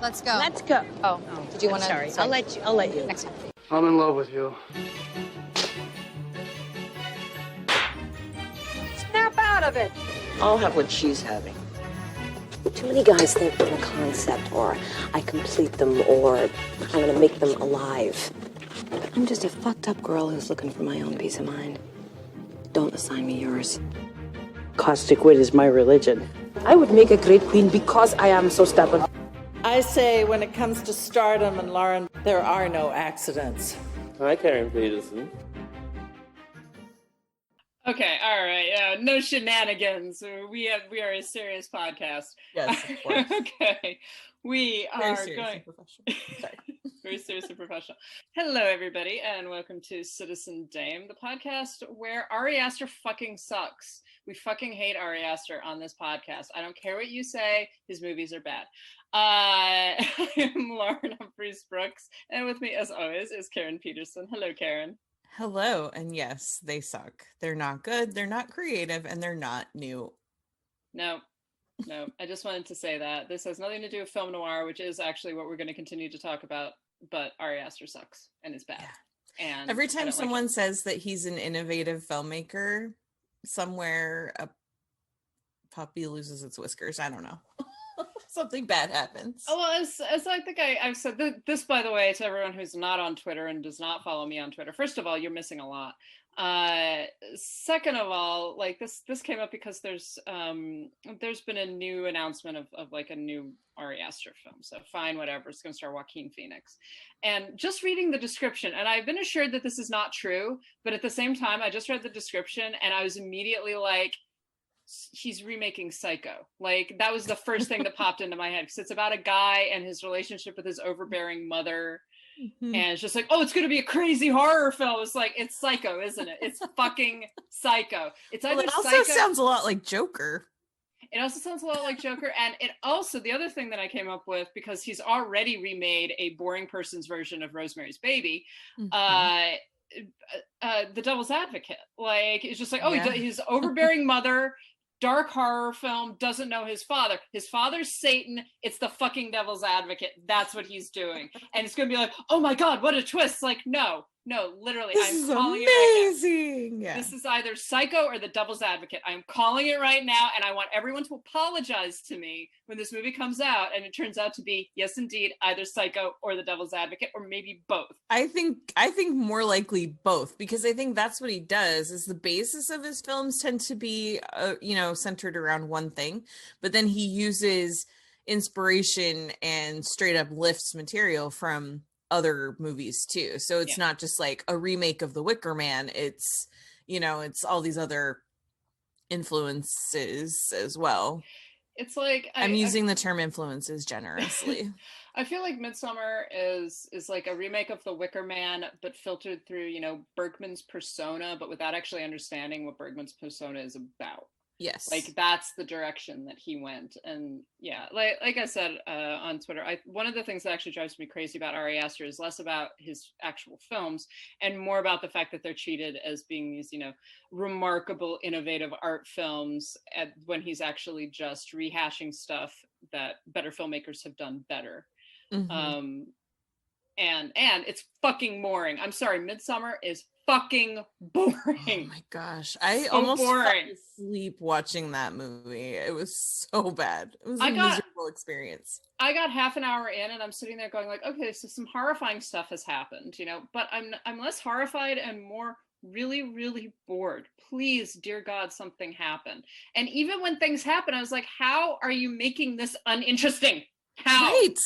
Let's go. Let's go. Oh, did you want to? Sorry, I'll let you. Next time. I'm in love with you. Snap out of it. I'll have what she's having. Too many guys think I'm a concept, or I complete them, or I'm gonna make them alive. I'm just a fucked up girl who's looking for my own peace of mind. Don't assign me yours. Caustic wit is my religion. I would make a great queen because I am so stubborn. I say when it comes to stardom and Lauren, there are no accidents. Hi, Karen Peterson. Okay, all right. No shenanigans. We are a serious podcast. Yes, of course. Okay. We Very are serious going and professional. Sorry. very serious and professional. Hello, everybody, and welcome to Citizen Dame, the podcast where Ari Aster fucking sucks. We fucking hate Ari Aster on this podcast. I don't care what you say. His movies are bad. I am Lauren Humphreys Brooks, and with me, as always, is Karen Peterson. Hello, Karen. Hello, and yes, they suck. They're not good, they're not creative, and they're not new. No, I just wanted to say that. This has nothing to do with film noir, which is actually what we're going to continue to talk about, but Ari Aster sucks and is bad. Yeah. And every time someone says that he's an innovative filmmaker, somewhere a puppy loses its whiskers. I don't know. Something bad happens. Oh, well, as I think I've said this, by the way, to everyone who's not on Twitter and does not follow me on Twitter. First of all, you're missing a lot. Second of all, like this came up because there's been a new announcement of like a new Ari Aster film. So fine, whatever. It's going to star Joaquin Phoenix. And just reading the description, and I've been assured that this is not true, but at the same time, I just read the description and I was immediately like, he's remaking Psycho. Like that was the first thing that popped into my head, because it's about a guy and his relationship with his overbearing mother. Mm-hmm. And it's just like, oh, it's going to be a crazy horror film. It's like, it's Psycho, isn't it? It's fucking Psycho. It's either it also Psycho. Sounds a lot like Joker. It also sounds a lot like Joker. And it also, the other thing that I came up with, because he's already remade a boring person's version of Rosemary's Baby, The Devil's Advocate. Like, it's just like, oh, yeah. His overbearing mother, dark horror film, doesn't know his father. His father's Satan. It's the fucking Devil's Advocate. That's what he's doing. And it's going to be like, oh my God, what a twist. Like, no, literally. I'm calling it right now. Yeah. This is either Psycho or the Devil's Advocate. I'm calling it right now. And I want everyone to apologize to me when this movie comes out. And it turns out to be, yes, indeed, either Psycho or the Devil's Advocate, or maybe both. I think more likely both, because I think that's what he does. Is the basis of his films tend to be, centered around one thing, but then he uses inspiration and straight up lifts material from other movies too. So it's not just like a remake of The Wicker Man. It's, it's all these other influences as well. It's like I'm using the term influences generously. I feel like Midsommar is like a remake of The Wicker Man, but filtered through, Bergman's persona, but without actually understanding what Bergman's persona is about. Yes. Like that's the direction that he went. And yeah, like I said on Twitter, one of the things that actually drives me crazy about Ari Aster is less about his actual films and more about the fact that they're treated as being these, remarkable, innovative art films when he's actually just rehashing stuff that better filmmakers have done better. Mm-hmm. And it's fucking boring. I'm sorry, Midsommar is fucking boring. Oh my gosh. I almost fell asleep watching that movie. It was so bad. It was a miserable experience. I got half an hour in and I'm sitting there going like, okay, so some horrifying stuff has happened, but I'm less horrified and more really, really bored. Please, dear God, something happen. And even when things happen, I was like, how are you making this uninteresting? How? Right.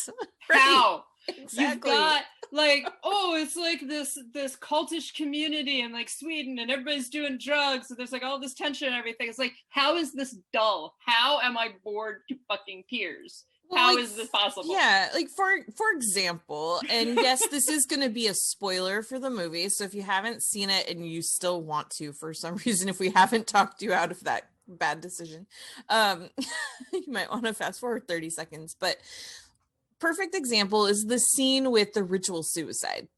How? Exactly. You've got like, oh, it's like this cultish community in like Sweden and everybody's doing drugs. So there's like all this tension and everything. It's like, how is this dull? How am I bored to fucking tears? Well, how is this possible? Yeah, like for example, and yes, this is going to be a spoiler for the movie. So if you haven't seen it and you still want to, for some reason, if we haven't talked you out of that bad decision, you might want to fast forward 30 seconds. But perfect example is the scene with the ritual suicide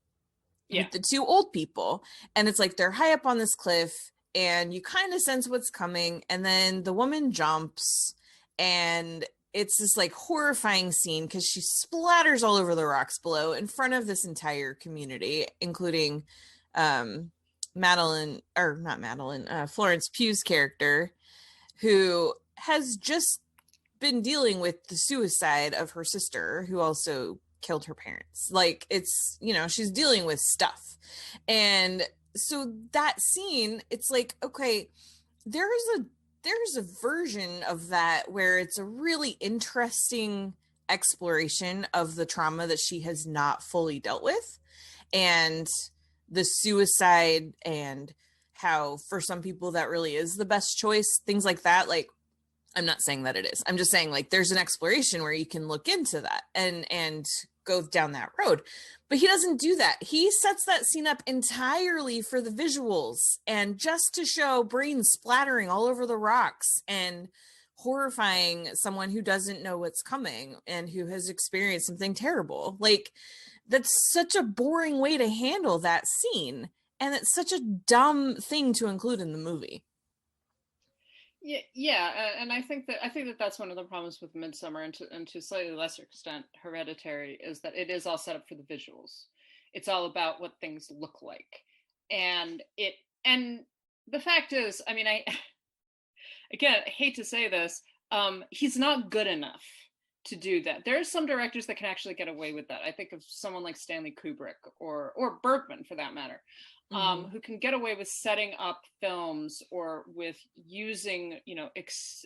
with the two old people. And it's like they're high up on this cliff and you kind of sense what's coming. And then the woman jumps and it's this like horrifying scene because she splatters all over the rocks below in front of this entire community, including Florence Pugh's character, who has just been dealing with the suicide of her sister, who also killed her parents. Like, it's, you know, she's dealing with stuff. And so that scene, it's like, okay, there's a version of that where it's a really interesting exploration of the trauma that she has not fully dealt with, and the suicide, and how for some people that really is the best choice, things like that. Like, I'm not saying that it is. I'm just saying, like, there's an exploration where you can look into that and go down that road. But he doesn't do that. He sets that scene up entirely for the visuals and just to show brains splattering all over the rocks and horrifying someone who doesn't know what's coming and who has experienced something terrible. Like, that's such a boring way to handle that scene. And it's such a dumb thing to include in the movie. And I think that that's one of the problems with Midsummer, and to a slightly lesser extent Hereditary, is that it is all set up for the visuals. It's all about what things look like, and the fact is, I mean, I hate to say this, he's not good enough to do that. There are some directors that can actually get away with that. I think of someone like Stanley Kubrick or Bergman, for that matter. Who can get away with setting up films or with using, you know,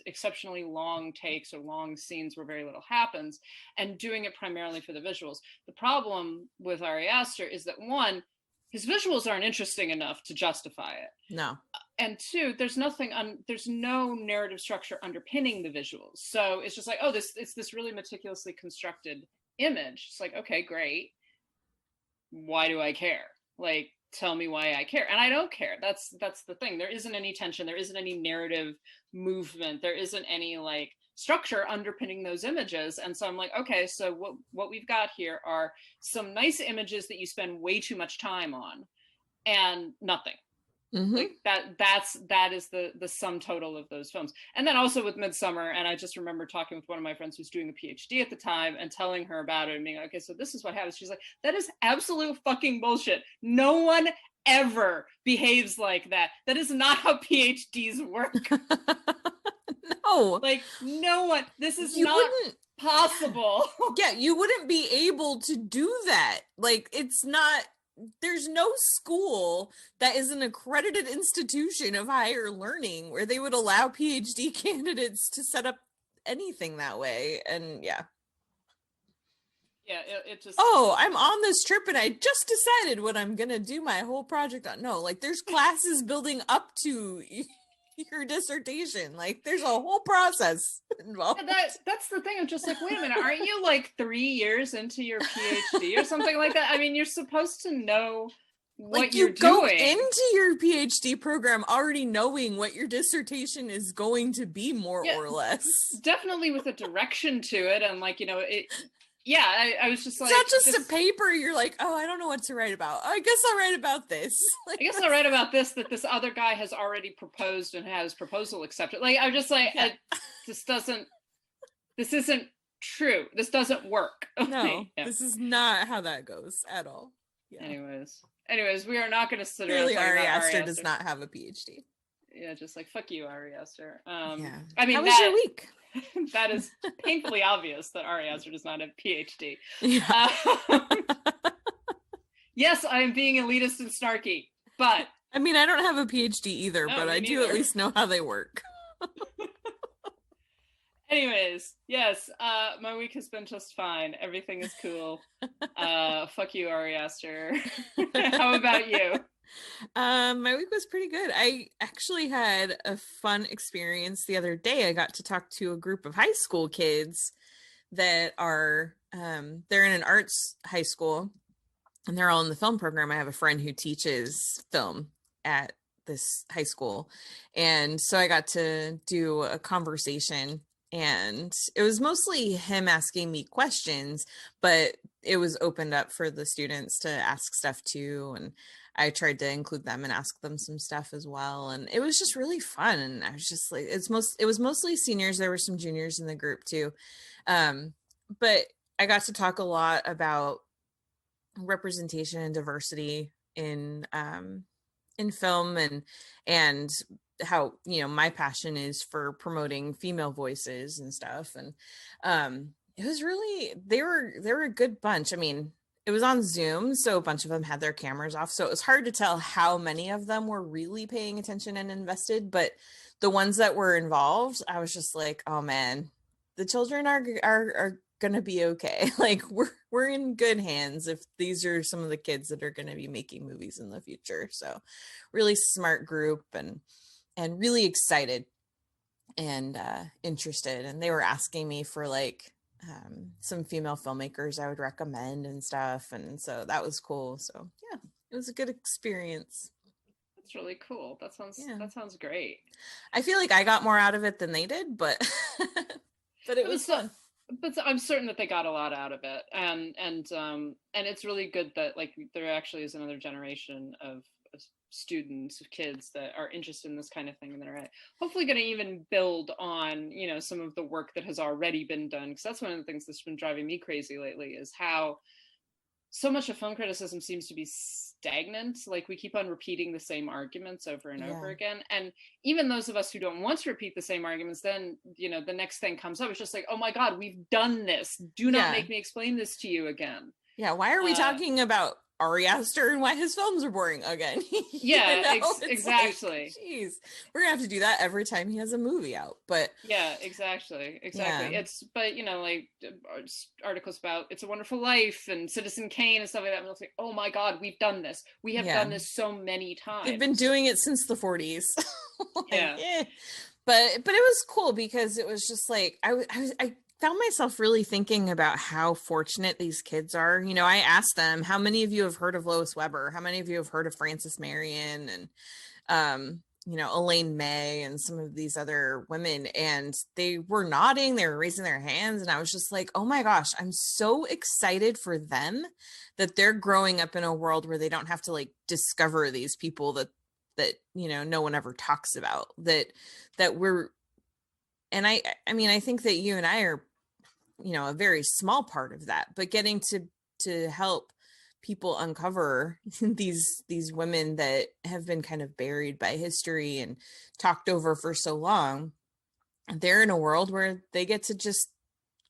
exceptionally long takes or long scenes where very little happens, and doing it primarily for the visuals. The problem with Ari Aster is that, one, his visuals aren't interesting enough to justify it. No. And two, there's no narrative structure underpinning the visuals. So it's just like, oh, it's this really meticulously constructed image. It's like, okay, great. Why do I care? Like, tell me why I care. And I don't care. That's the thing. There isn't any tension. There isn't any narrative movement. There isn't any like structure underpinning those images. And so I'm like, okay, so what we've got here are some nice images that you spend way too much time on and nothing. Mm-hmm. Like that is the sum total of those films. And then also with Midsummer, and I just remember talking with one of my friends who's doing a PhD at the time and telling her about it and being like, okay, so this is what happens. She's like, that is absolute fucking bullshit. No one ever behaves like that. That is not how PhDs work. No. Like, no one. This is not possible. Yeah, you wouldn't be able to do that. Like, it's not. There's no school that is an accredited institution of higher learning where they would allow PhD candidates to set up anything that way. And yeah, it just, I'm on this trip and I just decided what I'm gonna do my whole project on. No, like, there's classes building up to your dissertation. Like, there's a whole process involved. That's the thing. I'm just like, wait a minute, aren't you like 3 years into your PhD or something like that? I mean, you're supposed to know what like, you're you go doing into your PhD program already knowing what your dissertation is going to be, more or less. Definitely with a direction to it, and like, you know, it. Yeah, I was just like, it's not just a paper. You're like, oh, I don't know what to write about. I guess I'll write about this. Like, I guess I'll write about this, that this other guy has already proposed and has proposal accepted. Like, I'm just like, this isn't true. This doesn't work. No, this is not how that goes at all. Yeah. Anyways, we are not going to sit around. Clearly, Ari Aster does not have a PhD. Yeah, just like, fuck you, Ari Aster. Yeah. I mean, how was your week? That is painfully obvious that Ari Aster does not have a PhD. Yeah. Yes, I am being elitist and snarky, but I mean, I don't have a PhD either, but I do at least know how they work. Anyways, yes, my week has been just fine. Everything is cool. Fuck you, Ari Aster. How about you? My week was pretty good. I actually had a fun experience the other day. I got to talk to a group of high school kids that are they're in an arts high school, and they're all in the film program. I have a friend who teaches film at this high school, and so I got to do a conversation and it was mostly him asking me questions, but it was opened up for the students to ask stuff too, and I tried to include them and ask them some stuff as well, and it was just really fun. And I was just like, it was mostly seniors. There were some juniors in the group too, but I got to talk a lot about representation and diversity in film, and how, you know, my passion is for promoting female voices and stuff. And it was really, they were a good bunch. I mean, it was on Zoom, so a bunch of them had their cameras off, so it was hard to tell how many of them were really paying attention and invested, but the ones that were involved, I was just like, oh man, the children are gonna be okay. Like, we're in good hands if these are some of the kids that are gonna be making movies in the future. So really smart group, and really excited and interested. And they were asking me for like some female filmmakers I would recommend and stuff, and so that was cool. So yeah, it was a good experience. That's really cool. That sounds great. I feel like I got more out of it than they did, but but it was fun. But I'm certain that they got a lot out of it, and it's really good that like there actually is another generation of students, of kids that are interested in this kind of thing, and that are hopefully going to even build on, you know, some of the work that has already been done. Because that's one of the things that's been driving me crazy lately, is how so much of film criticism seems to be stagnant. Like, we keep on repeating the same arguments over and over again. And even those of us who don't want to repeat the same arguments, then, you know, the next thing comes up. It's just like, oh my God, we've done this. Do not make me explain this to you again. Yeah. Why are we talking about Ari Aster and why his films are boring again? Yeah, exactly. Jeez, like, we're gonna have to do that every time he has a movie out. But yeah, exactly. Yeah. It's, but you know, like articles about It's a Wonderful Life and Citizen Kane and stuff like that, and it's like, oh my God, we've done this. We have done this so many times. They've been doing it since the 40s. Like, yeah. But it was cool, because it was just like I found myself really thinking about how fortunate these kids are. You know, I asked them, how many of you have heard of Lois Weber? How many of you have heard of Frances Marion and, you know, Elaine May and some of these other women? And they were nodding, they were raising their hands. And I was just like, oh my gosh, I'm so excited for them that they're growing up in a world where they don't have to like discover these people that, you know, no one ever talks about, that we're, and I mean, I think that you and I are, you know, a very small part of that, but getting to help people uncover these women that have been kind of buried by history and talked over for so long, they're in a world where they get to just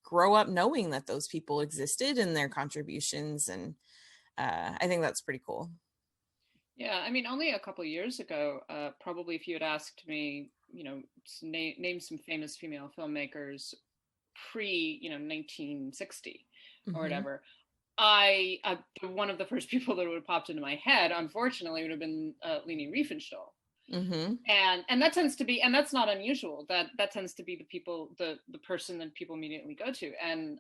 grow up knowing that those people existed and their contributions. And I think that's pretty cool. Yeah, I mean, only a couple of years ago, probably if you had asked me, you know, name some famous female filmmakers pre, you know, 1960 or whatever, I one of the first people that would have popped into my head, unfortunately, would have been Leni Riefenstahl. And that tends to be, and that's not unusual, that tends to be the people, the person that people immediately go to. And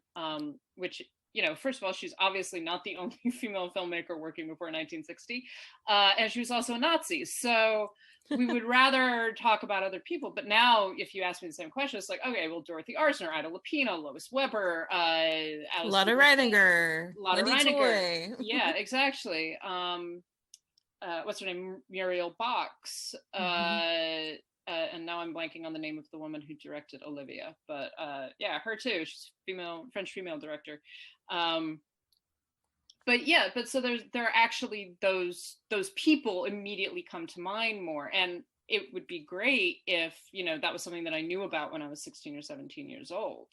which, you know, first of all, she's obviously not the only female filmmaker working before 1960, and she was also a Nazi. So we would rather talk about other people. But now, if you ask me the same question, it's like, okay, well, Dorothy Arzner, Ida Lupino, Lois Weber, Lotte Reiniger, Lotte Reiniger. Yeah, exactly. What's her name? Muriel Box. And now I'm blanking on the name of the woman who directed Olivia, but yeah, her too. She's French female director. But yeah, but so there are actually those people immediately come to mind more, and it would be great if, you know, that was something that I knew about when I was 16 or 17 years old,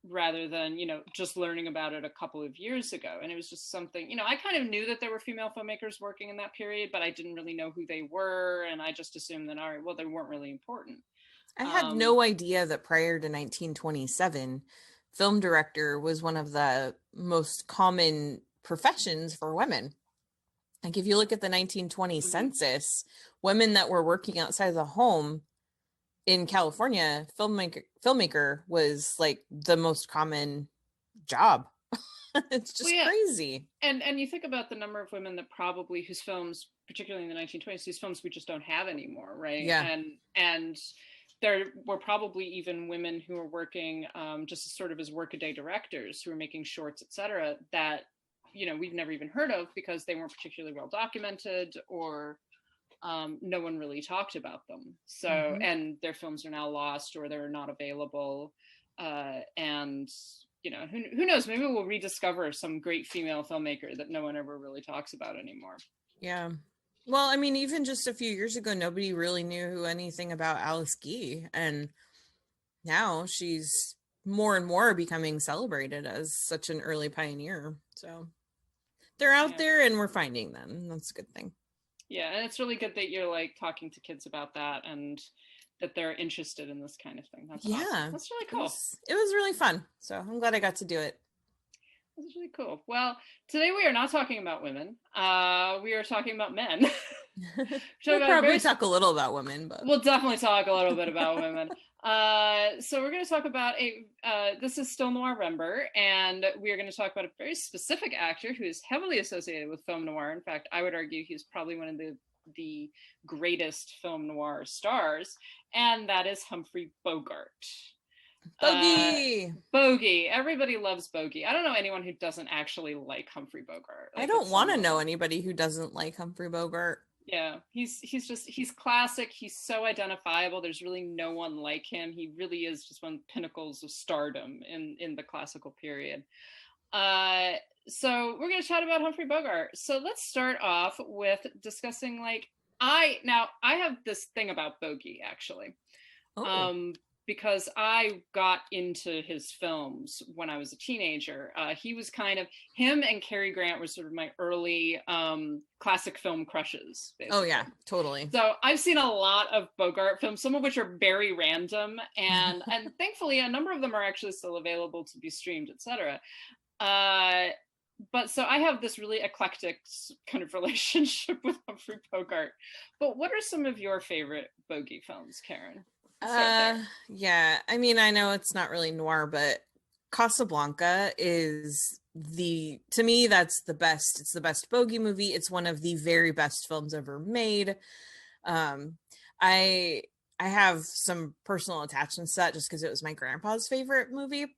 rather than, you know, just learning about it a couple of years ago. And it was just something, you know, I kind of knew that there were female filmmakers working in that period, but I didn't really know who they were, and I just assumed that, all right, well, they weren't really important. I had no idea that prior to 1927, film director was one of the most common professions for women. Like, if you look at the 1920 census, women that were working outside of the home in California, filmmaker was like the most common job. It's just crazy. And you think about the number of women that probably, whose films, particularly in the 1920s, whose films we just don't have anymore, right? Yeah. And there were probably even women who were working just sort of as workaday directors who were making shorts, etc., that, we've never even heard of because they weren't particularly well documented, or no one really talked about them. So, and their films are now lost or they're not available. And, who knows, maybe we'll rediscover some great female filmmaker that no one ever really talks about anymore. Yeah. Well, I mean, even just a few years ago, nobody really knew anything about Alice Guy. And now she's more and more becoming celebrated as such an early pioneer. So they're out there and we're finding them. That's a good thing. Yeah. And it's really good that you're like talking to kids about that and that they're interested in this kind of thing. That's awesome. That's really cool. It was really fun. So I'm glad I got to do it. This is really cool. Well, today we are not talking about women. We are talking about men. We'll probably talk a little about women, but we'll definitely talk a little bit about women. So we're going to talk about this is still Noirvember, and we are going to talk about a very specific actor who is heavily associated with film noir. In fact, I would argue he's probably one of the greatest film noir stars, and that is Humphrey Bogart. Bogie. Everybody loves Bogie. I don't know anyone who doesn't actually like Humphrey Bogart. I don't want to know anybody who doesn't like Humphrey Bogart. Yeah, he's classic. He's so identifiable. There's really no one like him. He really is just one of the pinnacles of stardom in the classical period. So we're going to chat about Humphrey Bogart. So let's start off with discussing I have this thing about Bogie actually. Because I got into his films when I was a teenager. He was him and Cary Grant were sort of my early classic film crushes, basically. Oh yeah, totally. So I've seen a lot of Bogart films, some of which are very random, and thankfully a number of them are actually still available to be streamed, etc. But so I have this really eclectic kind of relationship with Humphrey Bogart. But what are some of your favorite Bogie films, Karen? Yeah, I mean, I know it's not really noir, but Casablanca is to me, that's the best. It's the best Bogie movie. It's one of the very best films ever made. I have some personal attachments to that just because it was my grandpa's favorite movie.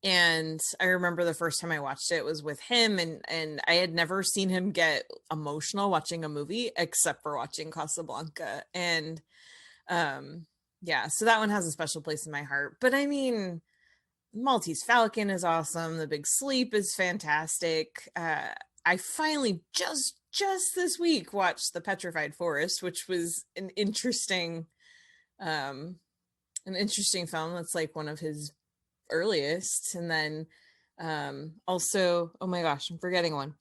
And I remember the first time I watched it was with him, and I had never seen him get emotional watching a movie except for watching Casablanca. And yeah, so that one has a special place in my heart. But I mean, Maltese Falcon is awesome. The Big Sleep is fantastic. I finally just this week watched The Petrified Forest, which was an interesting film. That's like one of his earliest. And then also, oh my gosh, I'm forgetting one.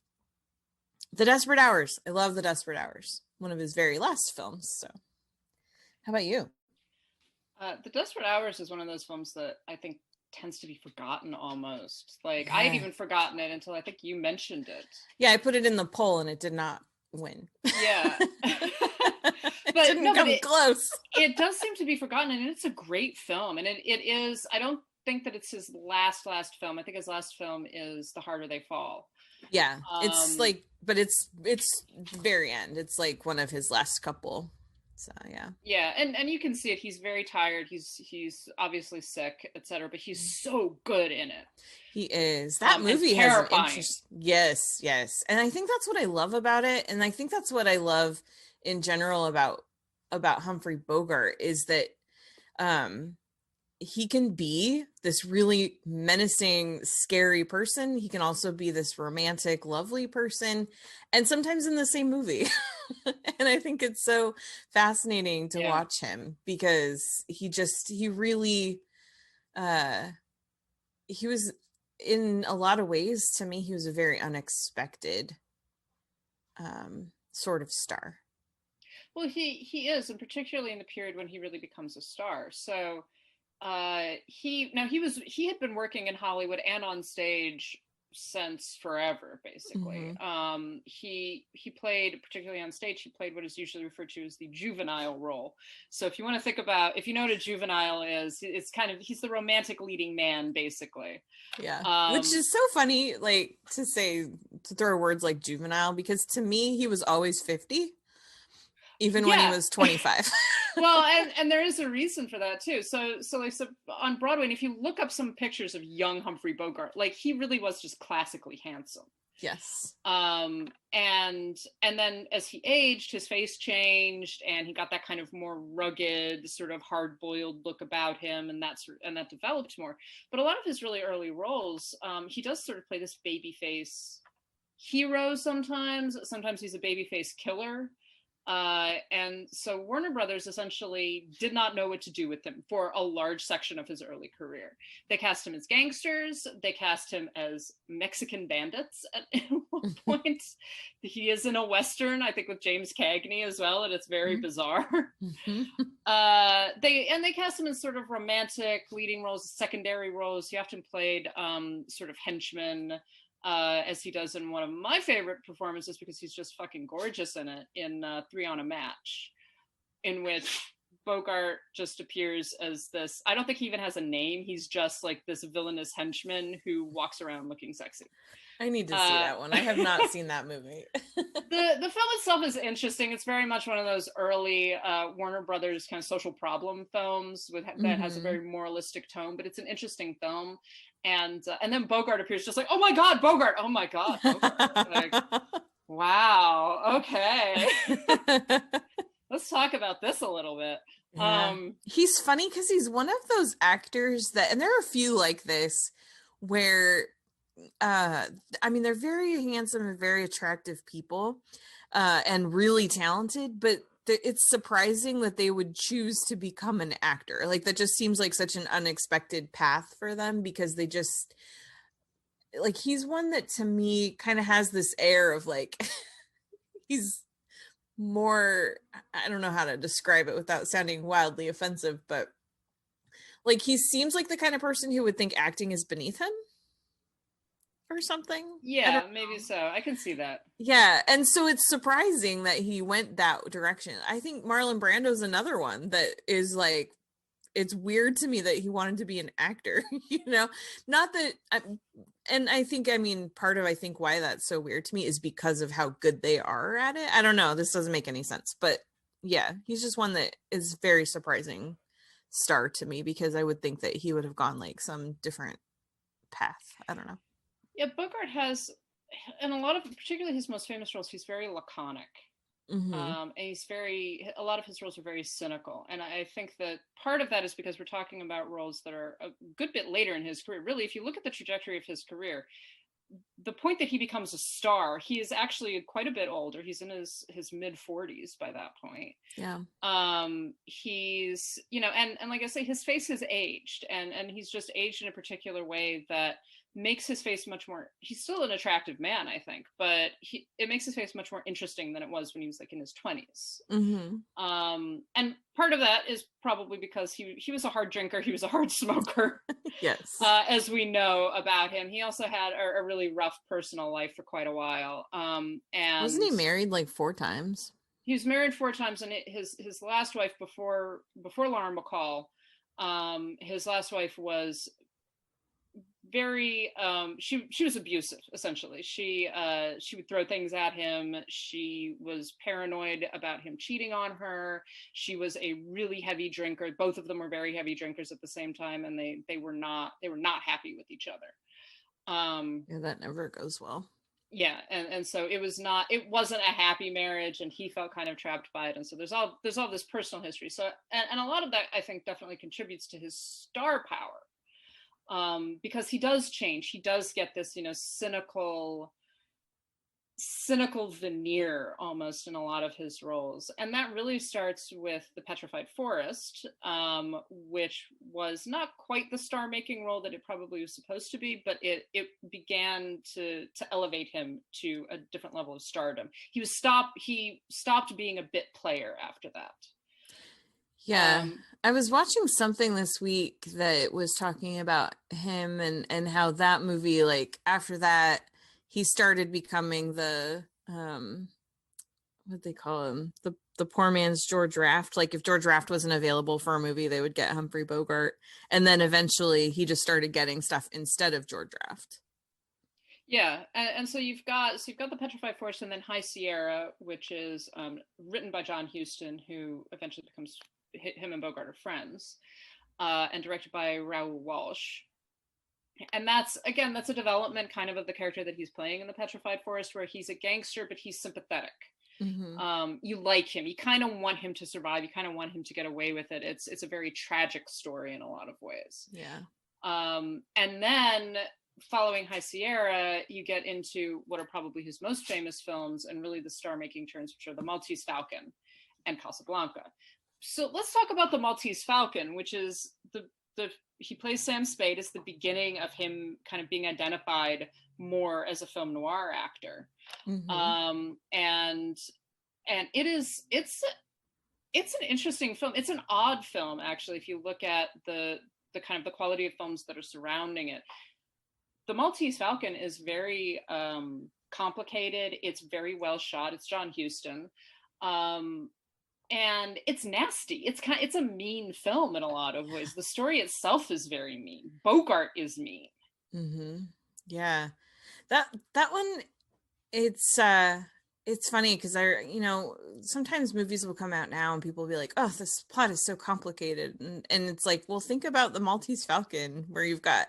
The Desperate Hours. I love The Desperate Hours. One of his very last films. So how about you? The Desperate Hours is one of those films that I think tends to be forgotten almost. I had even forgotten it until I think you mentioned it. Yeah, I put it in the poll and it did not win. Yeah. But it didn't come close. It does seem to be forgotten, and it's a great film. And it is, I don't think that it's his last film. I think his last film is The Harder They Fall. Yeah, it's but it's very end. It's like one of his last couple. So yeah, and you can see it. He's very tired. He's obviously sick, etc. But he's so good in it. He is. That movie has an interest. Yes, and I think that's what I love about it, and I think that's what I love in general about Humphrey Bogart is that he can be this really menacing, scary person. He can also be this romantic, lovely person, and sometimes in the same movie. And I think it's so fascinating to watch him because he really, he was, in a lot of ways, to me, he was a very unexpected sort of star. Well, he is, and particularly in the period when he really becomes a star. So he had been working in Hollywood and on stage since forever, basically. Mm-hmm. He played, particularly on stage, he played what is usually referred to as the juvenile role. So if you want to think about, if you know what a juvenile is, it's kind of, he's the romantic leading man, basically. Yeah. Which is so funny, to throw words like juvenile, because to me, he was always 50. even when he was 25. Well, and there is a reason for that too. So on Broadway, and if you look up some pictures of young Humphrey Bogart, like he really was just classically handsome. Yes. And then as he aged, his face changed, and he got that kind of more rugged, sort of hard-boiled look about him, and that developed more. But a lot of his really early roles, he does sort of play this baby face hero sometimes. Sometimes he's a baby face killer. And so Warner Brothers essentially did not know what to do with him for a large section of his early career. They cast him as gangsters. They cast him as Mexican bandits at one point. He is in a Western, I think, with James Cagney as well, and it's very bizarre. They cast him in sort of romantic leading roles, secondary roles. He often played sort of henchmen, as he does in one of my favorite performances, because he's just fucking gorgeous in it, in 3 on a Match, in which Bogart just appears as this, I don't think he even has a name, he's just like this villainous henchman who walks around looking sexy. I need to see that one. I have not seen that movie. The film itself is interesting. It's very much one of those early Warner Brothers kind of social problem films that has a very moralistic tone, but it's an interesting film. And then Bogart appears just like, oh my God, Bogart. Oh my God, Bogart. Like, wow, okay. Let's talk about this a little bit. Yeah. He's funny because he's one of those actors that, and there are a few like this, where I mean, they're very handsome and very attractive people, and really talented, but it's surprising that they would choose to become an actor. Like, that just seems like such an unexpected path for them, because they just, like, he's one that to me kind of has this air of like, he's more, I don't know how to describe it without sounding wildly offensive, but like, he seems like the kind of person who would think acting is beneath him or something. Yeah, maybe so. I can see that. Yeah, and so it's surprising that he went that direction. I think Marlon Brando's another one that is like, it's weird to me that he wanted to be an actor, you know? Not that, and I think, I mean, part of, I think, why that's so weird to me is because of how good they are at it. I don't know, this doesn't make any sense, but yeah, he's just one that is very surprising star to me, because I would think that he would have gone like some different path. I don't know. Yeah, Bogart has, in a lot of, particularly his most famous roles, he's very laconic. And a lot of his roles are very cynical. And I think that part of that is because we're talking about roles that are a good bit later in his career. Really, if you look at the trajectory of his career, the point that he becomes a star, he is actually quite a bit older. He's in his mid 40s by that point. Yeah. He's, you know, and like I say, his face has aged, and he's just aged in a particular way that makes his face much more, he's still an attractive man, I think, but it makes his face much more interesting than it was when he was like in his 20s. And part of that is probably because he was a hard drinker, he was a hard smoker. Yes. As we know about him. He also had a really rough personal life for quite a while. And wasn't he married like 4 times? He was married 4 times, and his last wife before Lauren Bacall, his last wife was very she was abusive, essentially. She would throw things at him. She was paranoid about him cheating on her. She was a really heavy drinker. Both of them were very heavy drinkers at the same time, and they were not happy with each other. Yeah, that never goes well. Yeah, and so it wasn't a happy marriage, and he felt kind of trapped by it. And so there's all this personal history. So and a lot of that, I think, definitely contributes to his star power. Because he does change. He does get this, you know, cynical veneer almost in a lot of his roles. And that really starts with The Petrified Forest, which was not quite the star-making role that it probably was supposed to be, but it began to elevate him to a different level of stardom. He stopped being a bit player after that. Yeah, I was watching something this week that was talking about him and how that movie, like, after that, he started becoming the, what they call him, the poor man's George Raft. Like, if George Raft wasn't available for a movie, they would get Humphrey Bogart. And then eventually he just started getting stuff instead of George Raft. Yeah, and so you've got the Petrified Forest, and then High Sierra, which is written by John Huston, who eventually becomes him and Bogart are friends, and directed by Raoul Walsh. And that's a development kind of the character that he's playing in the Petrified Forest, where he's a gangster, but he's sympathetic. Mm-hmm. You like him. You kind of want him to survive. You kind of want him to get away with it. It's a very tragic story in a lot of ways. Yeah. And then following High Sierra, you get into what are probably his most famous films and really the star-making turns, which are The Maltese Falcon and Casablanca. So let's talk about The Maltese Falcon, which is he plays Sam Spade. It's the beginning of him kind of being identified more as a film noir actor. Mm-hmm. And it's an interesting film. It's an odd film, actually, if you look at the kind of the quality of films that are surrounding it. The Maltese Falcon is very complicated. It's very well shot. It's John Huston. And it's nasty. It's a mean film in a lot of ways. The story itself is very mean. Bogart is mean. Mm-hmm. Yeah. That one, it's funny because sometimes movies will come out now and people will be like, oh, this plot is so complicated. And it's like, well, think about The Maltese Falcon, where you've got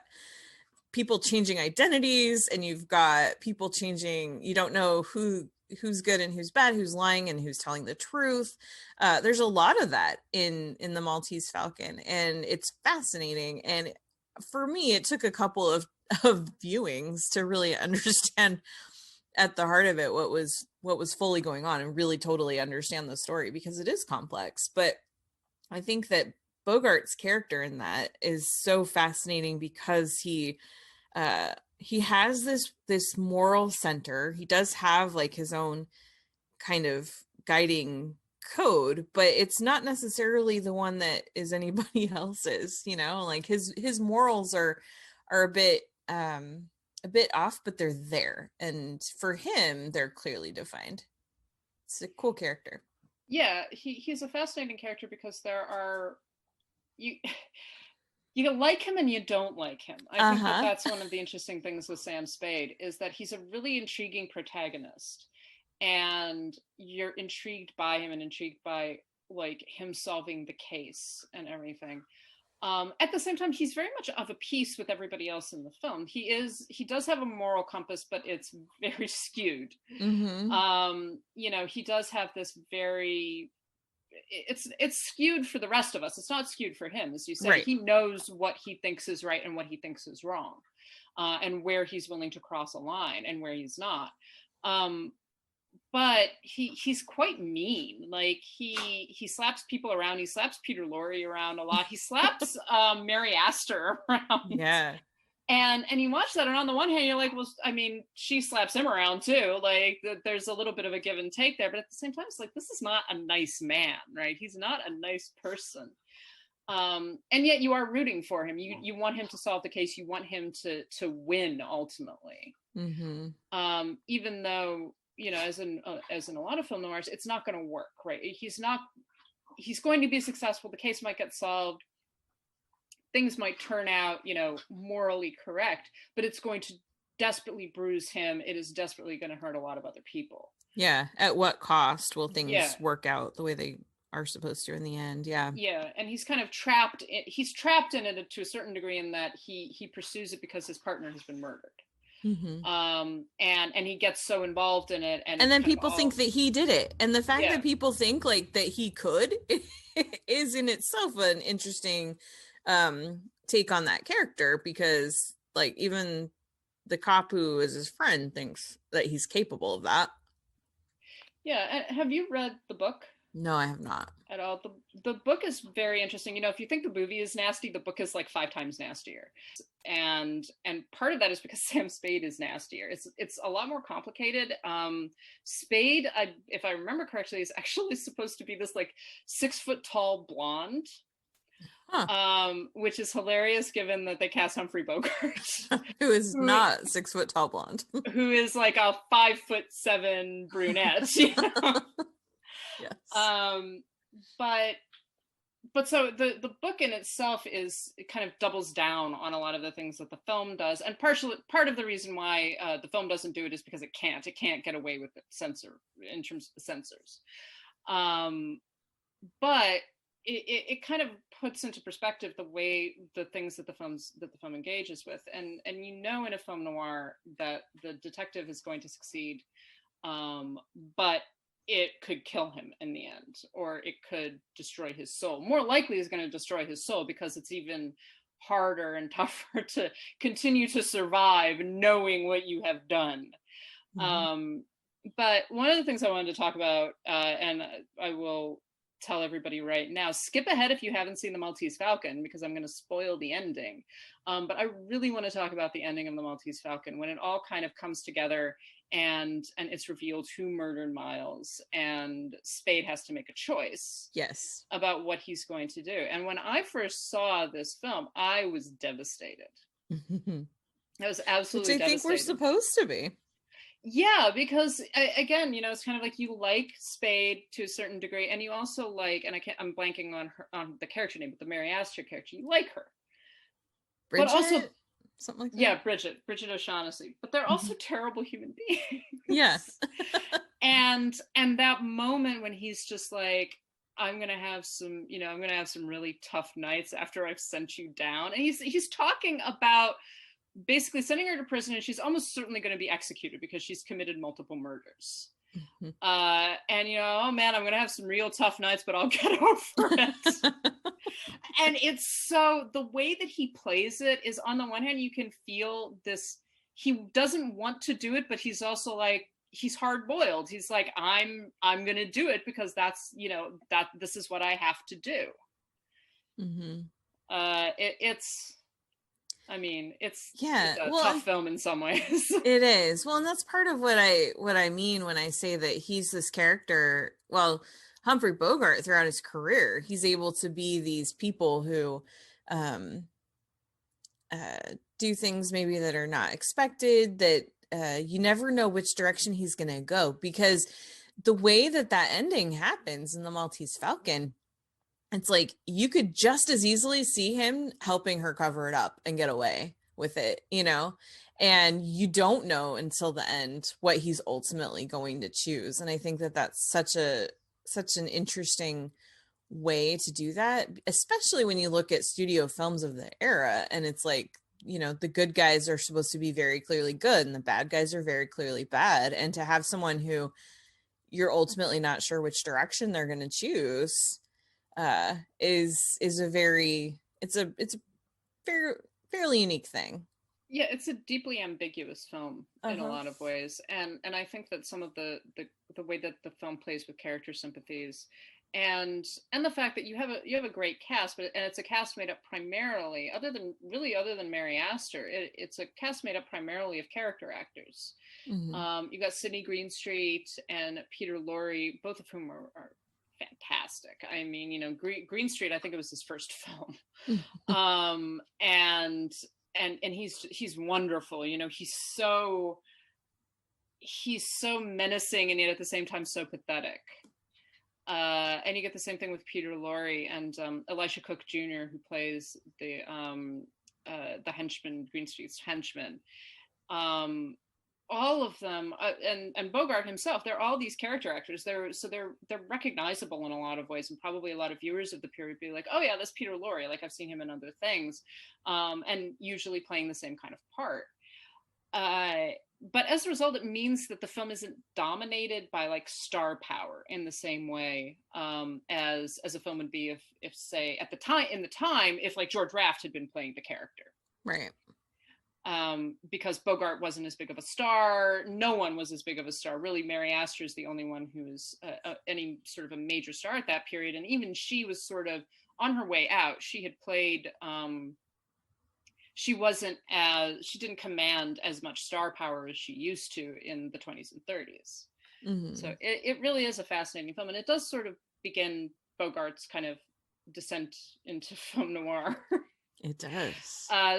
people changing identities and you've got people changing, you don't know who's good and who's bad, who's lying and who's telling the truth. There's a lot of that in the Maltese Falcon, and it's fascinating. And for me, it took a couple of viewings to really understand at the heart of it what was fully going on and really totally understand the story, because it is complex. But I think that Bogart's character in that is so fascinating because he has this moral center. He does have like his own kind of guiding code, but it's not necessarily the one that is anybody else's, like his morals are a bit off, but they're there. And for him, they're clearly defined. It's a cool character. Yeah, he's a fascinating character because there are you like him and you don't like him. I think that's one of the interesting things with Sam Spade, is that he's a really intriguing protagonist, and you're intrigued by him and intrigued by like him solving the case and everything. At the same time, he's very much of a piece with everybody else in the film. He does have a moral compass, but it's very skewed. Mm-hmm. He does have this very, it's skewed for the rest of us. It's not skewed for him, as you said. Right. He knows what he thinks is right and what he thinks is wrong, and where he's willing to cross a line and where he's not. But he's quite mean. Like he slaps people around. He slaps Peter Lorre around a lot. He slaps Mary Astor around. Yeah. And you watch that, and on the one hand, you're like, well, I mean, she slaps him around too. Like there's a little bit of a give and take there, but at the same time, it's like, this is not a nice man, right? He's not a nice person. And yet you are rooting for him. You want him to solve the case. You want him to win ultimately. Mm-hmm. Even though, as in a lot of film noirs, it's not going to work, right? He's going to be successful. The case might get solved. Things might turn out, morally correct, but it's going to desperately bruise him. It is desperately going to hurt a lot of other people. Yeah. At what cost will things work out the way they are supposed to in the end? Yeah. Yeah. And he's kind of trapped. He's trapped in it to a certain degree, in that he pursues it because his partner has been murdered. Mm-hmm. And he gets so involved in it, and then people think that he did it, and the fact that people think like that he could is in itself an interesting take on that character, because like even the cop who is his friend thinks that he's capable of that. Yeah. And have you read the book? No, I have not at all. The book is very interesting. If you think the movie is nasty, the book is like 5 times nastier. And part of that is because Sam Spade is nastier. It's a lot more complicated. Spade, if I remember correctly, is actually supposed to be this like 6 foot tall blonde. Which is hilarious given that they cast Humphrey Bogart, who is not 6 foot tall blonde, who is like a 5'7" brunette. Yes. But but so the book in itself it kind of doubles down on a lot of the things that the film does, and part of the reason why the film doesn't do it is because it can't get away with it in terms of the censors. But it kind of puts into perspective the way the things that the film engages with, and in a film noir that the detective is going to succeed, but it could kill him in the end, or it could destroy his soul. More likely is going to destroy his soul, because it's even harder and tougher to continue to survive knowing what you have done. But one of the things I wanted to talk about, and I will tell everybody right now, skip ahead if you haven't seen The Maltese Falcon, because I'm going to spoil the ending. But I really want to talk about the ending of The Maltese Falcon, when it all kind of comes together and it's revealed who murdered Miles, and Spade has to make a choice about what he's going to do. And when I first saw this film, I was devastated. I was absolutely devastated. Which I think we're supposed to be. Yeah, because again, it's kind of like, you like Spade to a certain degree, and you also like, and I'm blanking on the character name, but the Mary Astor character, you like her. Bridget? But also, something like that. Yeah, Bridget O'Shaughnessy. But they're also terrible human beings. Yes. and that moment when he's just like, I'm gonna have some really tough nights after I've sent you down, and he's talking about basically sending her to prison, and she's almost certainly going to be executed because she's committed multiple murders. And oh man, I'm gonna have some real tough nights, but I'll get over it. And it's so, the way that he plays it is, on the one hand, you can feel this, he doesn't want to do it, but he's also like, he's hard-boiled. He's like, I'm gonna do it because that's, that this is what I have to do. It's a tough film in some ways. It is. Well, and that's part of what I mean when I say that he's this character. Well, Humphrey Bogart, throughout his career, he's able to be these people who do things maybe that are not expected, that you never know which direction he's going to go, because the way that ending happens in The Maltese Falcon, it's like, you could just as easily see him helping her cover it up and get away with it, and you don't know until the end what he's ultimately going to choose. And I think that that's such an interesting way to do that, especially when you look at studio films of the era, and it's like, the good guys are supposed to be very clearly good and the bad guys are very clearly bad, and to have someone who you're ultimately not sure which direction they're going to choose is a very fairly unique thing. Yeah, it's a deeply ambiguous film in a lot of ways, and I think that some of the way that the film plays with character sympathies, and the fact that you have a great cast, and it's a cast made up primarily, other than Mary Astor, it's a cast made up primarily of character actors. You got Sidney Greenstreet and Peter Lorre, both of whom are fantastic. I mean, Greenstreet, I think it was his first film. And he's wonderful. He's so menacing, and yet at the same time so pathetic. And you get the same thing with Peter Lorre and Elisha Cook Jr., who plays the henchman, Greenstreet's henchman. All of them, and Bogart himself, they're all these character actors. They're recognizable in a lot of ways, and probably a lot of viewers of the period be like, oh yeah, that's Peter Lorre, like I've seen him in other things, and usually playing the same kind of part. But as a result, it means that the film isn't dominated by like star power in the same way as a film would be if say at the time, if like George Raft had been playing the character. Right. Because Bogart wasn't as big of a star. No one was as big of a star. Really, Mary Astor is the only one who was any sort of a major star at that period. And even she was sort of on her way out. She had played, she didn't command as much star power as she used to in the 20s and 30s. So it really is a fascinating film. And it does sort of begin Bogart's kind of descent into film noir. It does.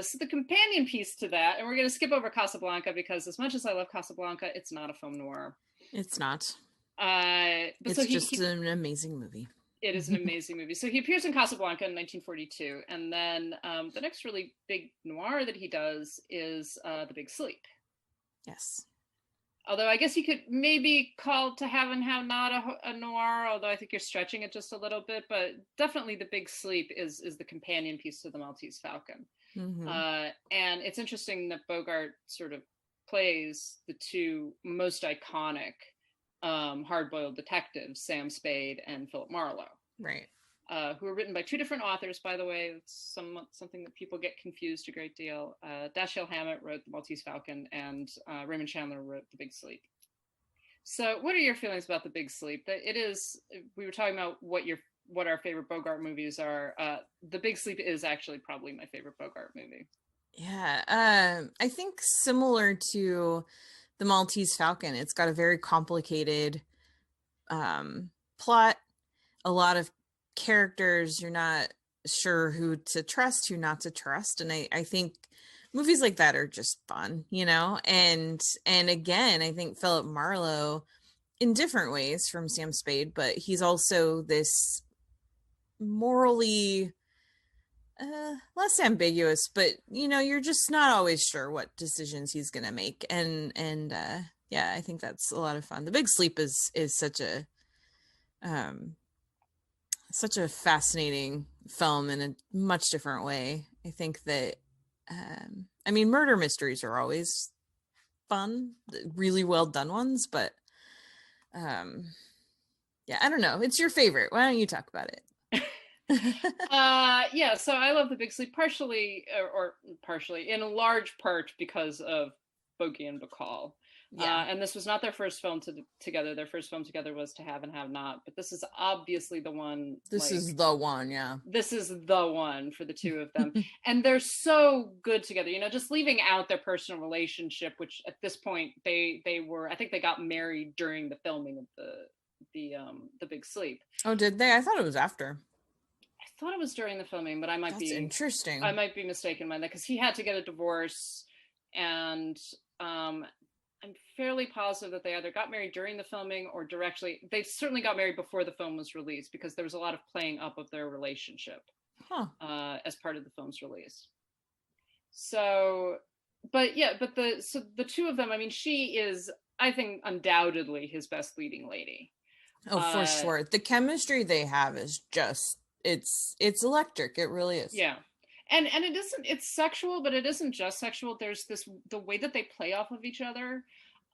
So the companion piece to that, and we're going to skip over Casablanca, because as much as I love Casablanca, it's not a film noir. It's not. It's just an amazing movie. It is an amazing movie. So he appears in Casablanca in 1942, and then the next really big noir that he does is The Big Sleep. Yes. Although I guess you could maybe call To Have and Have Not a noir, although I think you're stretching it just a little bit, but definitely The Big Sleep is the companion piece to The Maltese Falcon. Mm-hmm. And it's interesting that Bogart sort of plays the two most iconic hard-boiled detectives, Sam Spade and Philip Marlowe. Right. Who were written by two different authors, by the way. It's something that people get confused a great deal. Dashiell Hammett wrote The Maltese Falcon, and Raymond Chandler wrote The Big Sleep. So what are your feelings about The Big Sleep? It is, we were talking about what our favorite Bogart movies are. The Big Sleep is actually probably my favorite Bogart movie. Yeah. I think similar to The Maltese Falcon, it's got a very complicated plot, a lot of characters. You're not sure who to trust, who not to trust. And I think movies like that are just fun, and again, I think Philip Marlowe, in different ways from Sam Spade, but he's also this morally less ambiguous, but you're just not always sure what decisions he's gonna make, and yeah, I think that's a lot of fun. The Big Sleep is such a fascinating film in a much different way. I think that murder mysteries are always fun, really well done ones, but yeah, I don't know, it's your favorite, why don't you talk about it? Yeah, so I love The Big Sleep partially in a large part because of Bogie and Bacall. Yeah. And this was not their first film together. Their first film together was To Have and Have Not, but this is obviously the one. This is the one, yeah. This is the one for the two of them. And they're so good together, just leaving out their personal relationship, which at this point they were, I think they got married during the filming of the Big Sleep. Oh, did they? I thought it was after. I thought it was during the filming, but That's interesting. I might be mistaken by that, because he had to get a divorce, and I'm fairly positive that they either got married during the filming or directly. They certainly got married before the film was released, because there was a lot of playing up of their relationship as part of the film's release. So, the two of them, she is, I think, undoubtedly his best leading lady. Oh, for sure. The chemistry they have is just, it's electric. It really is. Yeah. And it's sexual, but it isn't just sexual. There's the way that they play off of each other.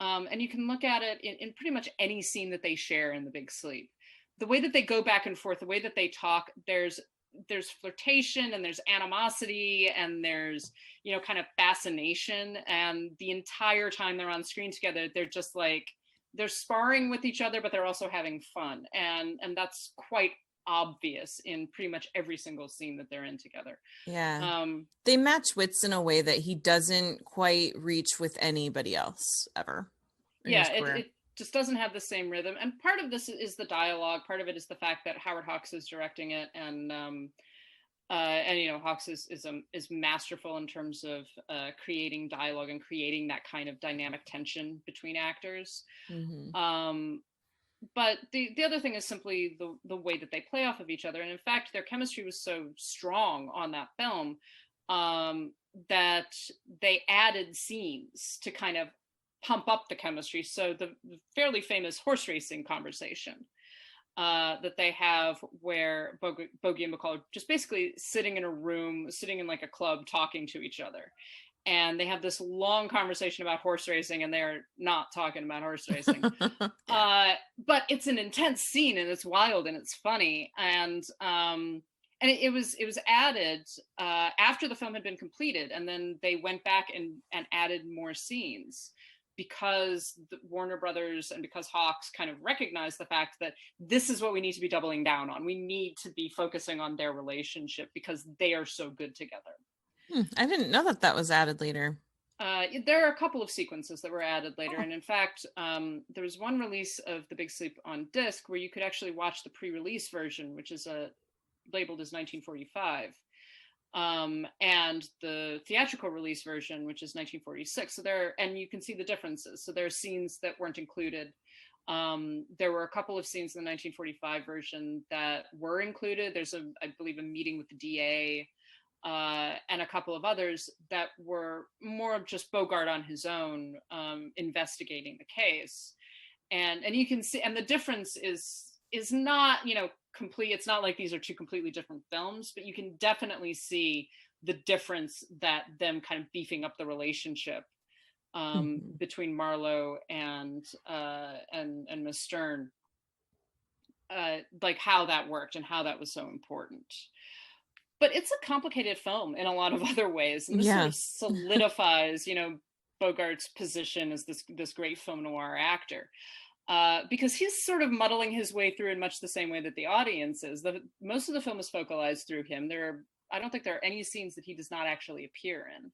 And you can look at it in pretty much any scene that they share in The Big Sleep. The way that they go back and forth, the way that they talk, there's flirtation, and there's animosity, and there's, kind of fascination. And the entire time they're on screen together, they're just like, they're sparring with each other, but they're also having fun. And that's quite obvious in pretty much every single scene that they're in together. Yeah. They match wits in a way that he doesn't quite reach with anybody else ever. Yeah, it just doesn't have the same rhythm. And part of this is the dialogue. Part of it is the fact that Howard Hawks is directing it, and Hawks is masterful in terms of creating dialogue and creating that kind of dynamic tension between actors. Mm-hmm. But the other thing is simply the way that they play off of each other. And in fact, their chemistry was so strong on that film that they added scenes to kind of pump up the chemistry. So the fairly famous horse racing conversation that they have, where Bogie and Bacall are just basically sitting in a room, sitting in like a club, talking to each other. And they have this long conversation about horse racing, and they're not talking about horse racing. But it's an intense scene, and it's wild, and it's funny. And it was added after the film had been completed, and then they went back and added more scenes, because Warner Brothers and because Hawks kind of recognized the fact that this is what we need to be doubling down on. We need to be focusing on their relationship because they are so good together. I didn't know that was added later. There are a couple of sequences that were added later. And in fact, there was one release of The Big Sleep on disc where you could actually watch the pre-release version, which is labeled as 1945. And the theatrical release version, which is 1946. And you can see the differences. So there are scenes that weren't included There were a couple of scenes in the 1945 version that were included. There's I believe, a meeting with the DA, and a couple of others that were more of just Bogart on his own, investigating the case. And you can see, and the difference is not, complete. It's not like these are two completely different films, but you can definitely see the difference that them kind of beefing up the relationship between Marlowe and Miss Stern, like how that worked and how that was so important. But it's a complicated film in a lot of other ways, and this sort of solidifies, Bogart's position as this great film noir actor, because he's sort of muddling his way through in much the same way that the audience is. Most of the film is focalized through him. I don't think there are any scenes that he does not actually appear in.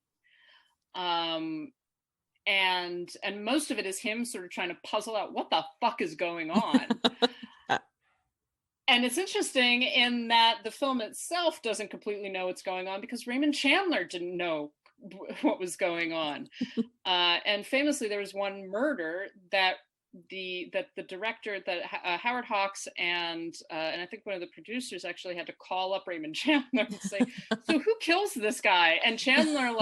And most of it is him sort of trying to puzzle out what the fuck is going on. And it's interesting in that the film itself doesn't completely know what's going on because Raymond Chandler didn't know what was going on. And famously, there was one murder that the director, that Howard Hawks and I think one of the producers actually had to call up Raymond Chandler and say, so who kills this guy? And Chandler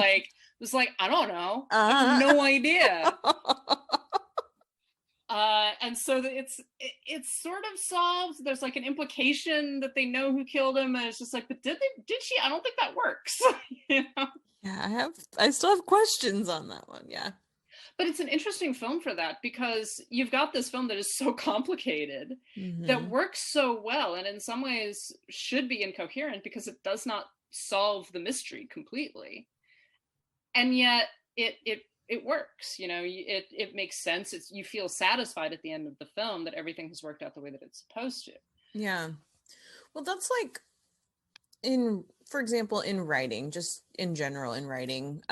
was like, I don't know. I have no idea. And so it's sort of solved. There's like an implication that they know who killed him, and it's just like, but did she? I don't think that works. Yeah, I still have questions on that one. Yeah. But it's an interesting film for that, because you've got this film that is so complicated, that works so well, and in some ways should be incoherent because it does not solve the mystery completely. And yet it works, it makes sense. You feel satisfied at the end of the film that everything has worked out the way that it's supposed to. Yeah. Well, that's like for example, in writing, just in general in writing,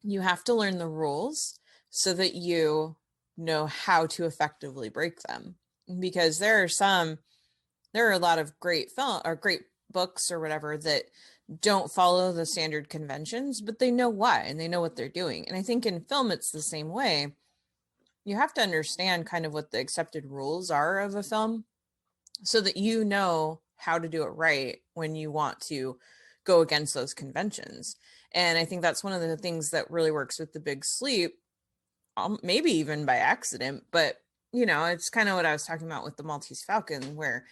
you have to learn the rules so that you know how to effectively break them. Because there are a lot of great film or great books or whatever that don't follow the standard conventions, but they know why and they know what they're doing. And I think in film, it's the same way. You have to understand kind of what the accepted rules are of a film so that you know how to do it right when you want to go against those conventions. And I think that's one of the things that really works with The Big Sleep, maybe even by accident, but it's kind of what I was talking about with the Maltese Falcon, where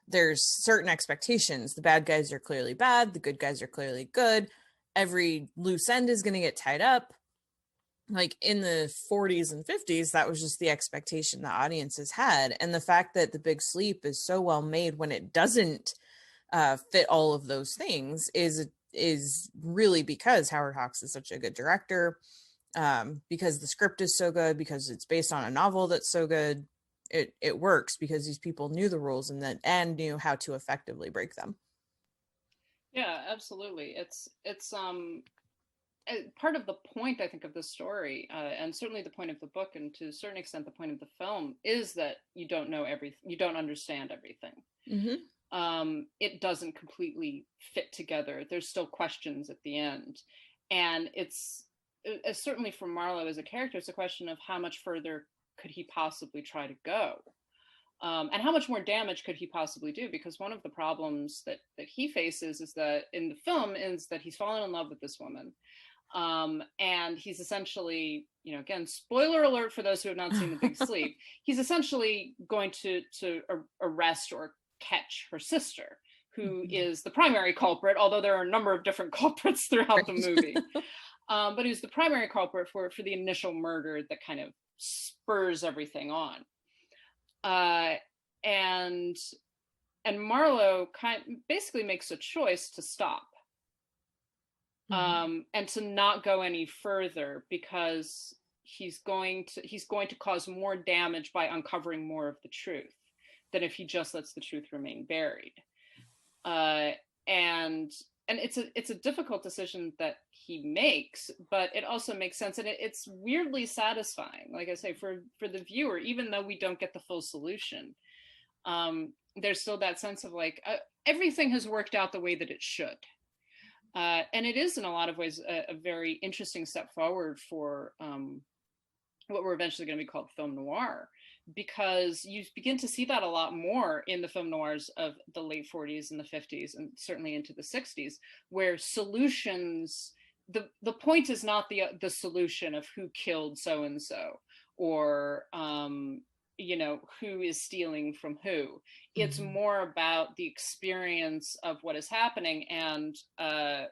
there's certain expectations. The bad guys are clearly bad. The good guys are clearly good. Every loose end is going to get tied up. Like in the 40s and 50s, that was just the expectation the audiences had. And the fact that The Big Sleep is so well made when it doesn't fit all of those things is really because Howard Hawks is such a good director, because the script is so good, because it's based on a novel that's so good. It works because these people knew the rules and knew how to effectively break them. Yeah, absolutely. It's part of the point, I think, of the story, and certainly the point of the book, and to a certain extent the point of the film, is that you don't know everything, you don't understand everything. It doesn't completely fit together. There's still questions at the end, and it's certainly for Marlowe as a character, it's a question of how much further could he possibly try to go, and how much more damage could he possibly do? Because one of the problems that he faces is that in the film is that he's fallen in love with this woman, and he's essentially, again, spoiler alert for those who have not seen The Big Sleep, he's essentially going to arrest or catch her sister, who is the primary culprit, although there are a number of different culprits throughout the movie. But who's the primary culprit for the initial murder that kind of spurs everything on. And Marlowe basically makes a choice to stop, and to not go any further, because he's going to cause more damage by uncovering more of the truth than if he just lets the truth remain buried. And it's a difficult decision that he makes, but it also makes sense, and it's weirdly satisfying. Like I say, for the viewer, even though we don't get the full solution, there's still that sense of like, everything has worked out the way that it should. And it is in a lot of ways a very interesting step forward for what were eventually going to be called film noir, because you begin to see that a lot more in the film noirs of the late 40s and the 50s, and certainly into the 60s, where solutions, the point is not the solution of who killed so and so, or you know, who is stealing from who. It's more about the experience of what is happening, and where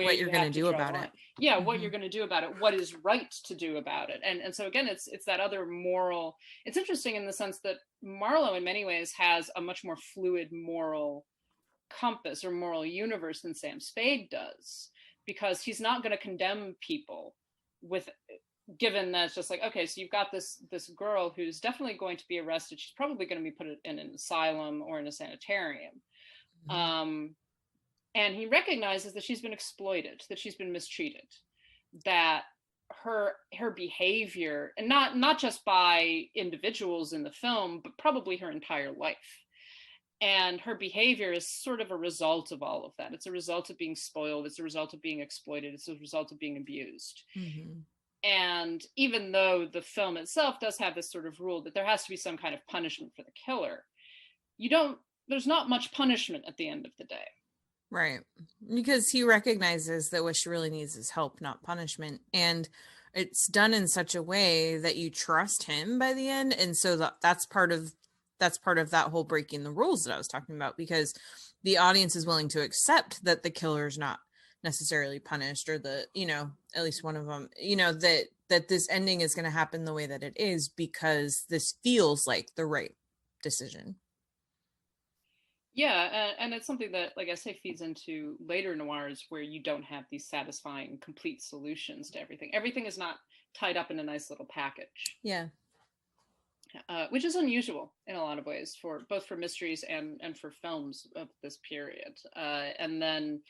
what you're going to do about it. Yeah, what you're going to do about it, what is right to do about it. And so again, it's that other moral. It's interesting in the sense that Marlowe in many ways has a much more fluid moral compass or moral universe than Sam Spade does, because he's not going to condemn people with, given that it's just like, okay, so you've got this girl who's definitely going to be arrested. She's probably going to be put in an asylum or in a sanitarium. And he recognizes that she's been exploited, that she's been mistreated, that her behavior, and not just by individuals in the film, but probably her entire life. And her behavior is sort of a result of all of that. It's a result of being spoiled. It's a result of being exploited. It's a result of being abused. And even though the film itself does have this sort of rule that there has to be some kind of punishment for the killer, there's not much punishment at the end of the day. Right. Because he recognizes that what she really needs is help, not punishment. And it's done in such a way that you trust him by the end. And so that's part of that whole breaking the rules that I was talking about, because the audience is willing to accept that the killer's not necessarily punished, or at least one of them, that this ending is going to happen the way that it is, because this feels like the right decision. Yeah, and it's something that, like I say, feeds into later noirs where you don't have these satisfying, complete solutions to everything. Everything is not tied up in a nice little package. Yeah. Which is unusual in a lot of ways, both for mysteries and for films of this period. And then,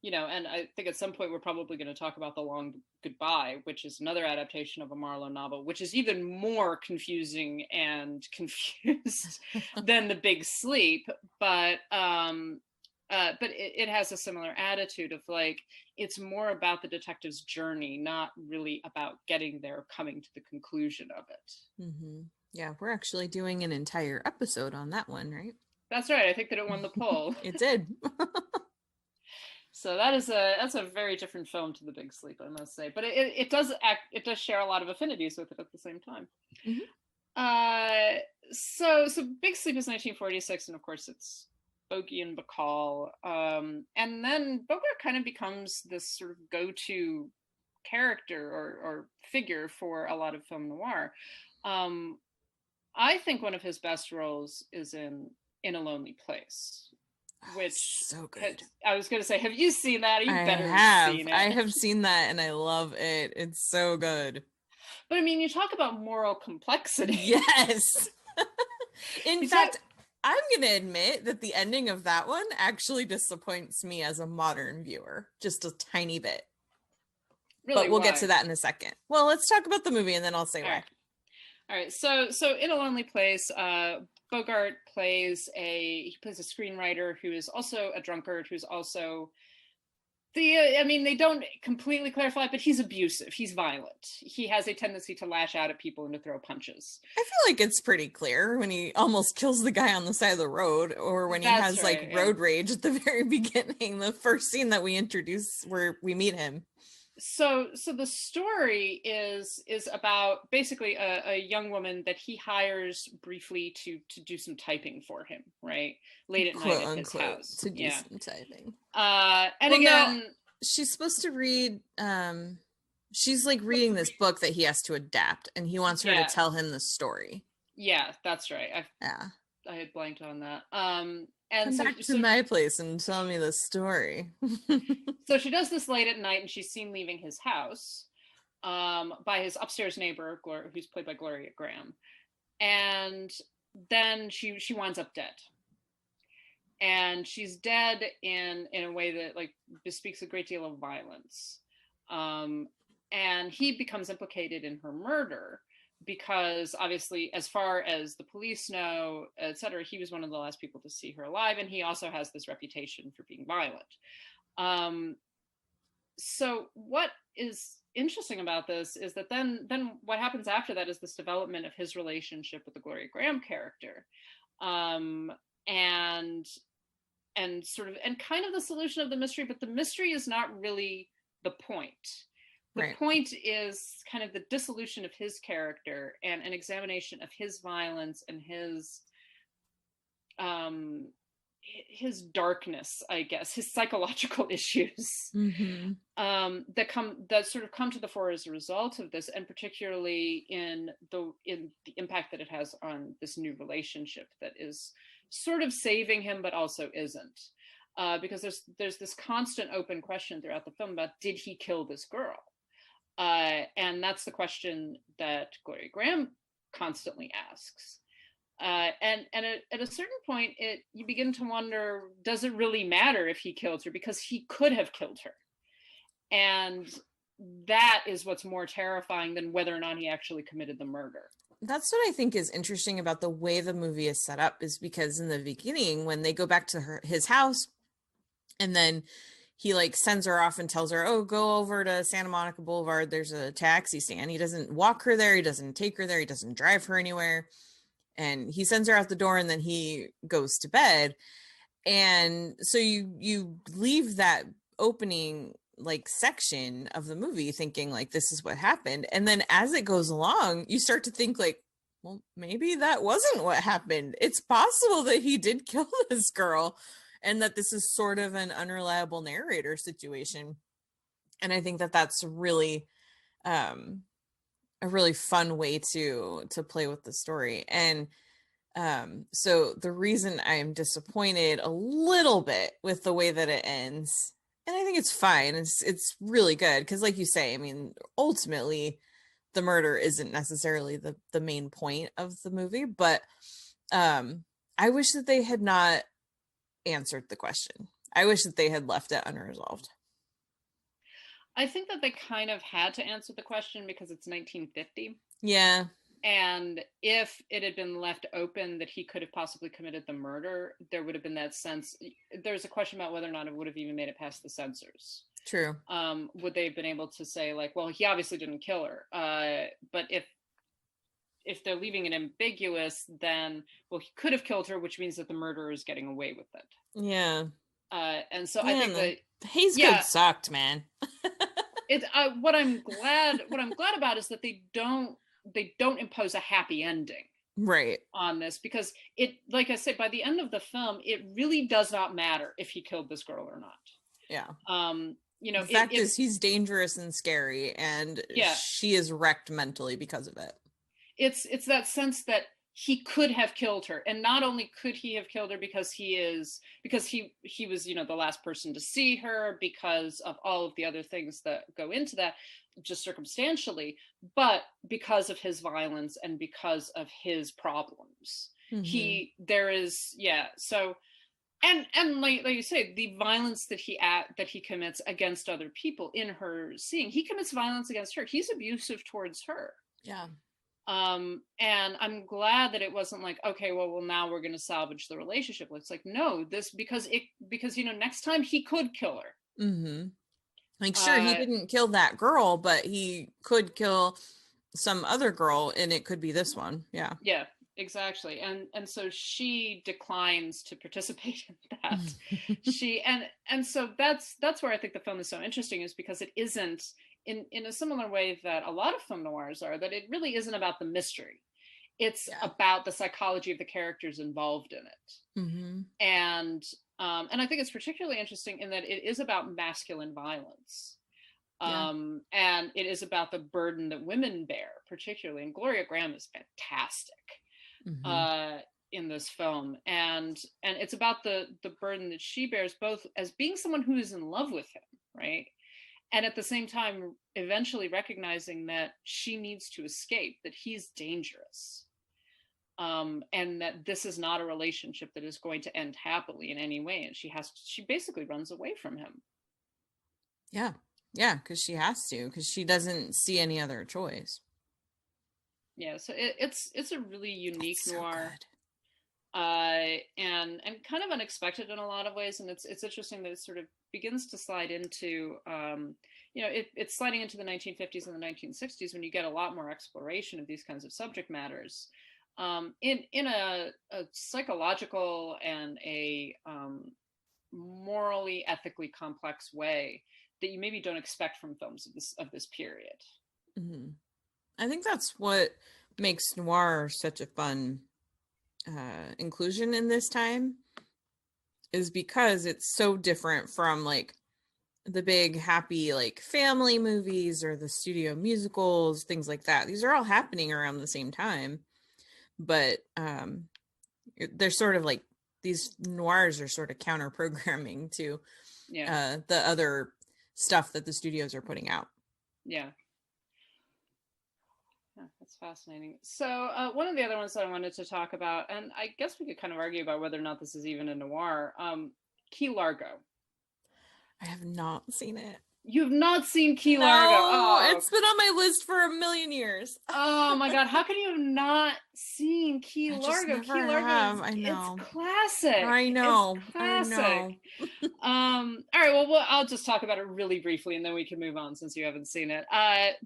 and I think at some point we're probably going to talk about The Long Goodbye, which is another adaptation of a Marlowe novel, which is even more confusing and confused than The Big Sleep. But it has a similar attitude of like, it's more about the detective's journey, not really about getting there, coming to the conclusion of it. Mm-hmm. Yeah, we're actually doing an entire episode on that one, right? That's right. I think that it won the poll. It did. So that's a very different film to The Big Sleep, I must say. But it does share a lot of affinities with it at the same time. Mm-hmm. So Big Sleep is 1946, and of course it's Bogie and Bacall. And then Bogart kind of becomes this sort of go-to character or figure for a lot of film noir. I think one of his best roles is in A Lonely Place, which so good. I was going to say, have you seen that? You better have seen it. I have seen that, and I love it. It's so good. But I mean, you talk about moral complexity. Yes. In fact, I'm going to admit that the ending of that one actually disappoints me as a modern viewer, just a tiny bit. Really, but we'll why? get to that in a second. Well, let's talk about the movie, and then I'll say why. All right. So in A Lonely Place, Bogart plays a screenwriter who is also a drunkard, who's also they don't completely clarify, but he's abusive. He's violent. He has a tendency to lash out at people and to throw punches. I feel like it's pretty clear when he almost kills the guy on the side of the road, or when he has road rage at the very beginning, the first scene that we introduce where we meet him. So the story is about basically a young woman that he hires briefly to do some typing for him, right? Late at night at his house. To do some typing. She's supposed to read, she's like reading this book that he has to adapt, and he wants her to tell him the story. Yeah, that's right. I had blanked on that. And come back to my place and tell me the story. So she does this late at night, and she's seen leaving his house by his upstairs neighbor, who's played by Gloria Graham. And then she winds up dead. And she's dead in a way that like bespeaks a great deal of violence. And he becomes implicated in her murder, because obviously, as far as the police know, etc., he was one of the last people to see her alive, and he also has this reputation for being violent. So what is interesting about this is that then what happens after that is this development of his relationship with the Gloria Graham character, um, and sort of and kind of the solution of the mystery, but the mystery is not really the point. The Right. point is kind of the dissolution of his character and an examination of his violence and his darkness, I guess, his psychological issues, Mm-hmm. that sort of come to the fore as a result of this, and particularly in the impact that it has on this new relationship that is sort of saving him, but also isn't, because there's this constant open question throughout the film about, did he kill this girl? And that's the question that Gloria Graham constantly asks. And at a certain point, you begin to wonder, does it really matter if he killed her? Because he could have killed her. And that is what's more terrifying than whether or not he actually committed the murder. That's what I think is interesting about the way the movie is set up, is because in the beginning, when they go back to his house, and then he like sends her off and tells her, oh, go over to Santa Monica Boulevard, there's a taxi stand. He doesn't walk her there, he doesn't take her there, he doesn't drive her anywhere. And he sends her out the door, and then he goes to bed. And so you leave that opening like section of the movie thinking like, this is what happened. And then as it goes along, you start to think like, well, maybe that wasn't what happened. It's possible that he did kill this girl, and that this is sort of an unreliable narrator situation. And I think that that's really a really fun way to play with the story. And so the reason I'm disappointed a little bit with the way that it ends, and I think it's fine, it's really good, because like you say, I mean, ultimately the murder isn't necessarily the main point of the movie, but I wish that they had not answered the question. I wish that they had left it unresolved. I think that they kind of had to answer the question because it's 1950. Yeah. And if it had been left open that he could have possibly committed the murder, there would have been that sense. There's a question about whether or not it would have even made it past the censors. True. Would they have been able to say like, well, he obviously didn't kill her. But if they're leaving it ambiguous, then, well, he could have killed her, which means that the murderer is getting away with it. Yeah. And so I think that the Hays Code sucked, man. What I'm glad about is that they don't impose a happy ending right on this, because it, like I said, by the end of the film, it really does not matter if he killed this girl or not. Yeah. You know, the fact is he's dangerous and scary, and yeah, she is wrecked mentally because of it. It's that sense that he could have killed her, and not only could he have killed her because he was, you know, the last person to see her, because of all of the other things that go into that, just circumstantially, but because of his violence and because of his problems. Mm-hmm. So and like you say, the violence that he commits against other people in her seeing, he commits violence against her. He's abusive towards her. Yeah. And I'm glad that it wasn't like, okay, well now we're going to salvage the relationship. It's like, no, because you know, next time he could kill her. Mm-hmm. Like, sure, he didn't kill that girl, but he could kill some other girl, and it could be this one. Yeah. Yeah, exactly. And so she declines to participate in that. and so that's where I think the film is so interesting, is because it isn't in a similar way that a lot of film noirs are, that it really isn't about the mystery. It's about the psychology of the characters involved in it. Mm-hmm. And I think it's particularly interesting in that it is about masculine violence. And it is about the burden that women bear, particularly. And Gloria Graham is fantastic in this film. And it's about the burden that she bears, both as being someone who is in love with him, right? And at the same time, eventually recognizing that she needs to escape, that he's dangerous. And that this is not a relationship that is going to end happily in any way. And she basically runs away from him. Yeah. Yeah. Cause she has to, cause she doesn't see any other choice. Yeah. So it's a really unique noir. So and kind of unexpected in a lot of ways. And it's interesting that it's sort of begins to slide into, it's sliding into the 1950s and the 1960s when you get a lot more exploration of these kinds of subject matters in a psychological and a morally, ethically complex way that you maybe don't expect from films of this period. Mm-hmm. I think that's what makes noir such a fun inclusion in this time, is because it's so different from like the big happy like family movies or the studio musicals, things like that. These are all happening around the same time, but they're sort of like, these noirs are sort of counter programming to the other stuff that the studios are putting out. Yeah, that's fascinating. So one of the other ones that I wanted to talk about, and I guess we could kind of argue about whether or not this is even a noir, Key Largo. I have not seen it. You've not seen Key Largo? Oh, it's been on my list for a million years. Oh my God, how can you have not seen Key Largo? Key Largo, I know. It's classic. I know. It's classic. I know. All right, well, I'll just talk about it really briefly and then we can move on since you haven't seen it.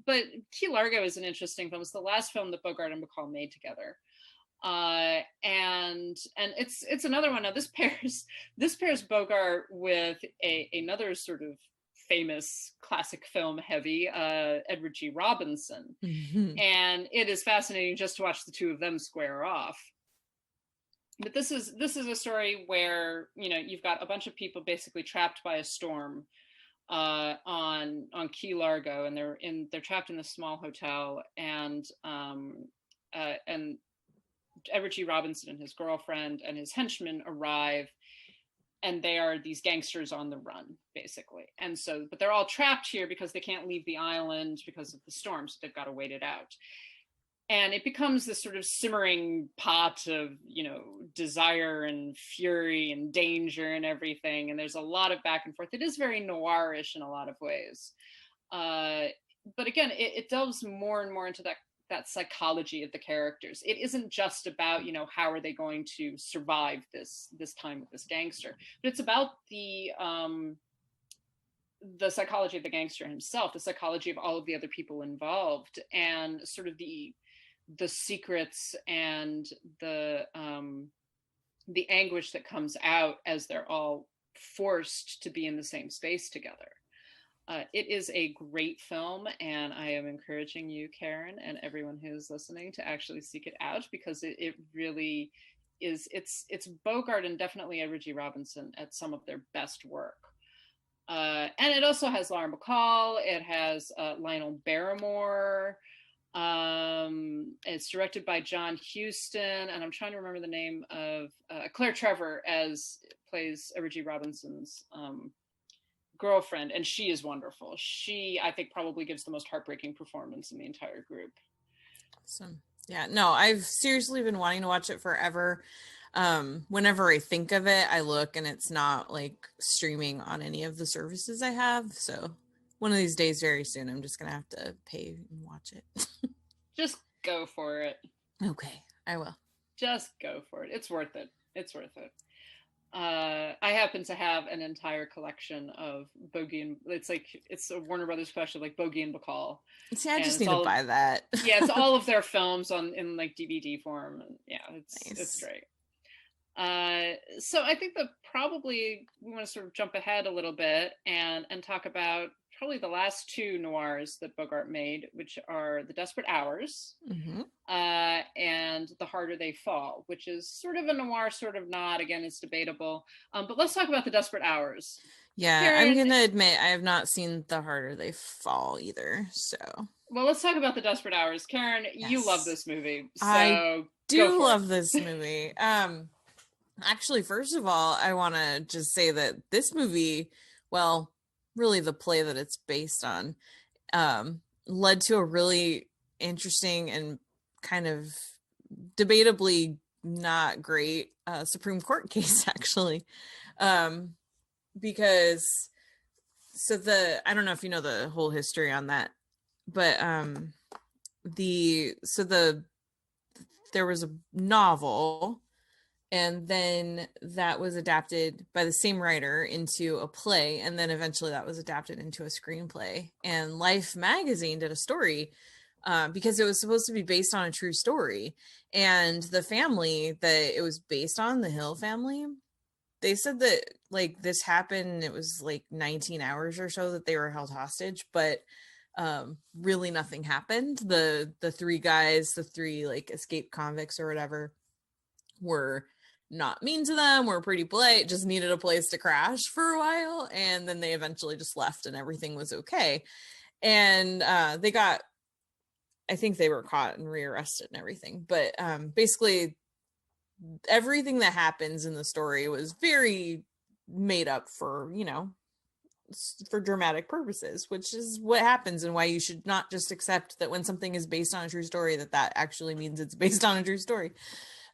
But Key Largo is an interesting film. It's the last film that Bogart and Bacall made together. And it's another one. Now this pairs Bogart with another sort of famous classic film heavy, Edward G. Robinson. Mm-hmm. And it is fascinating just to watch the two of them square off. But this is a story where, you've got a bunch of people basically trapped by a storm on Key Largo, and they're trapped in this small hotel, and Edward G. Robinson and his girlfriend and his henchmen arrive, and they are these gangsters on the run, basically. And so, but they're all trapped here because they can't leave the island because of the storm, so they've got to wait it out. And it becomes this sort of simmering pot of, desire and fury and danger and everything. And there's a lot of back and forth. It is very noirish in a lot of ways. But again, it delves more and more into that psychology of the characters. It isn't just about, how are they going to survive this time with this gangster, but it's about the psychology of the gangster himself, the psychology of all of the other people involved, and sort of the secrets and the anguish that comes out as they're all forced to be in the same space together. It is a great film, and I am encouraging you, Karen, and everyone who's listening to actually seek it out, because it really is. It's Bogart and definitely Edward G. Robinson at some of their best work. And it also has Lauren Bacall. It has Lionel Barrymore. It's directed by John Huston, and I'm trying to remember the name of Claire Trevor plays Edward G. Robinson's girlfriend, and she is wonderful. She, I think, probably gives the most heartbreaking performance in the entire group. Awesome. Yeah, no, I've seriously been wanting to watch it forever. Whenever I think of it, I look and it's not like streaming on any of the services I have. So one of these days, very soon, I'm just gonna have to pay and watch it. Just go for it. Okay, I will. Just go for it. It's worth it. It's worth it. I happen to have an entire collection of Bogie, and it's a Warner Brothers collection, like Bogie and Bacall. See, I just need to buy that. Yeah, it's all of their films in like DVD form, and yeah, it's great. So I think that probably we want to sort of jump ahead a little bit and talk about probably the last two noirs that Bogart made, which are The Desperate Hours, mm-hmm. And The Harder They Fall, which is sort of a noir, sort of not. Again, it's debatable. But let's talk about The Desperate Hours. Yeah, Karen, I'm gonna admit I have not seen The Harder They Fall either. So, well, let's talk about The Desperate Hours. Karen, yes. You love this movie. So I do love this movie. Actually, first of all, I want to just say that this movie, well, really the play that it's based on, led to a really interesting and kind of debatably not great Supreme Court case, actually. Because I don't know if you know the whole history on that, but there was a novel And then that was adapted by the same writer into a play, and then eventually that was adapted into a screenplay. And Life magazine did a story because it was supposed to be based on a true story. And the family that it was based on, the Hill family, they said that like this happened, it was like 19 hours or so that they were held hostage, but really nothing happened. The three guys, the three like escaped convicts or whatever, were not mean to them, were pretty polite, just needed a place to crash for a while, and then they eventually just left and everything was okay. And they got, I think they were caught and rearrested and everything, but basically everything that happens in the story was very made up for, you know, for dramatic purposes, which is what happens, and why you should not just accept that when something is based on a true story that actually means it's based on a true story.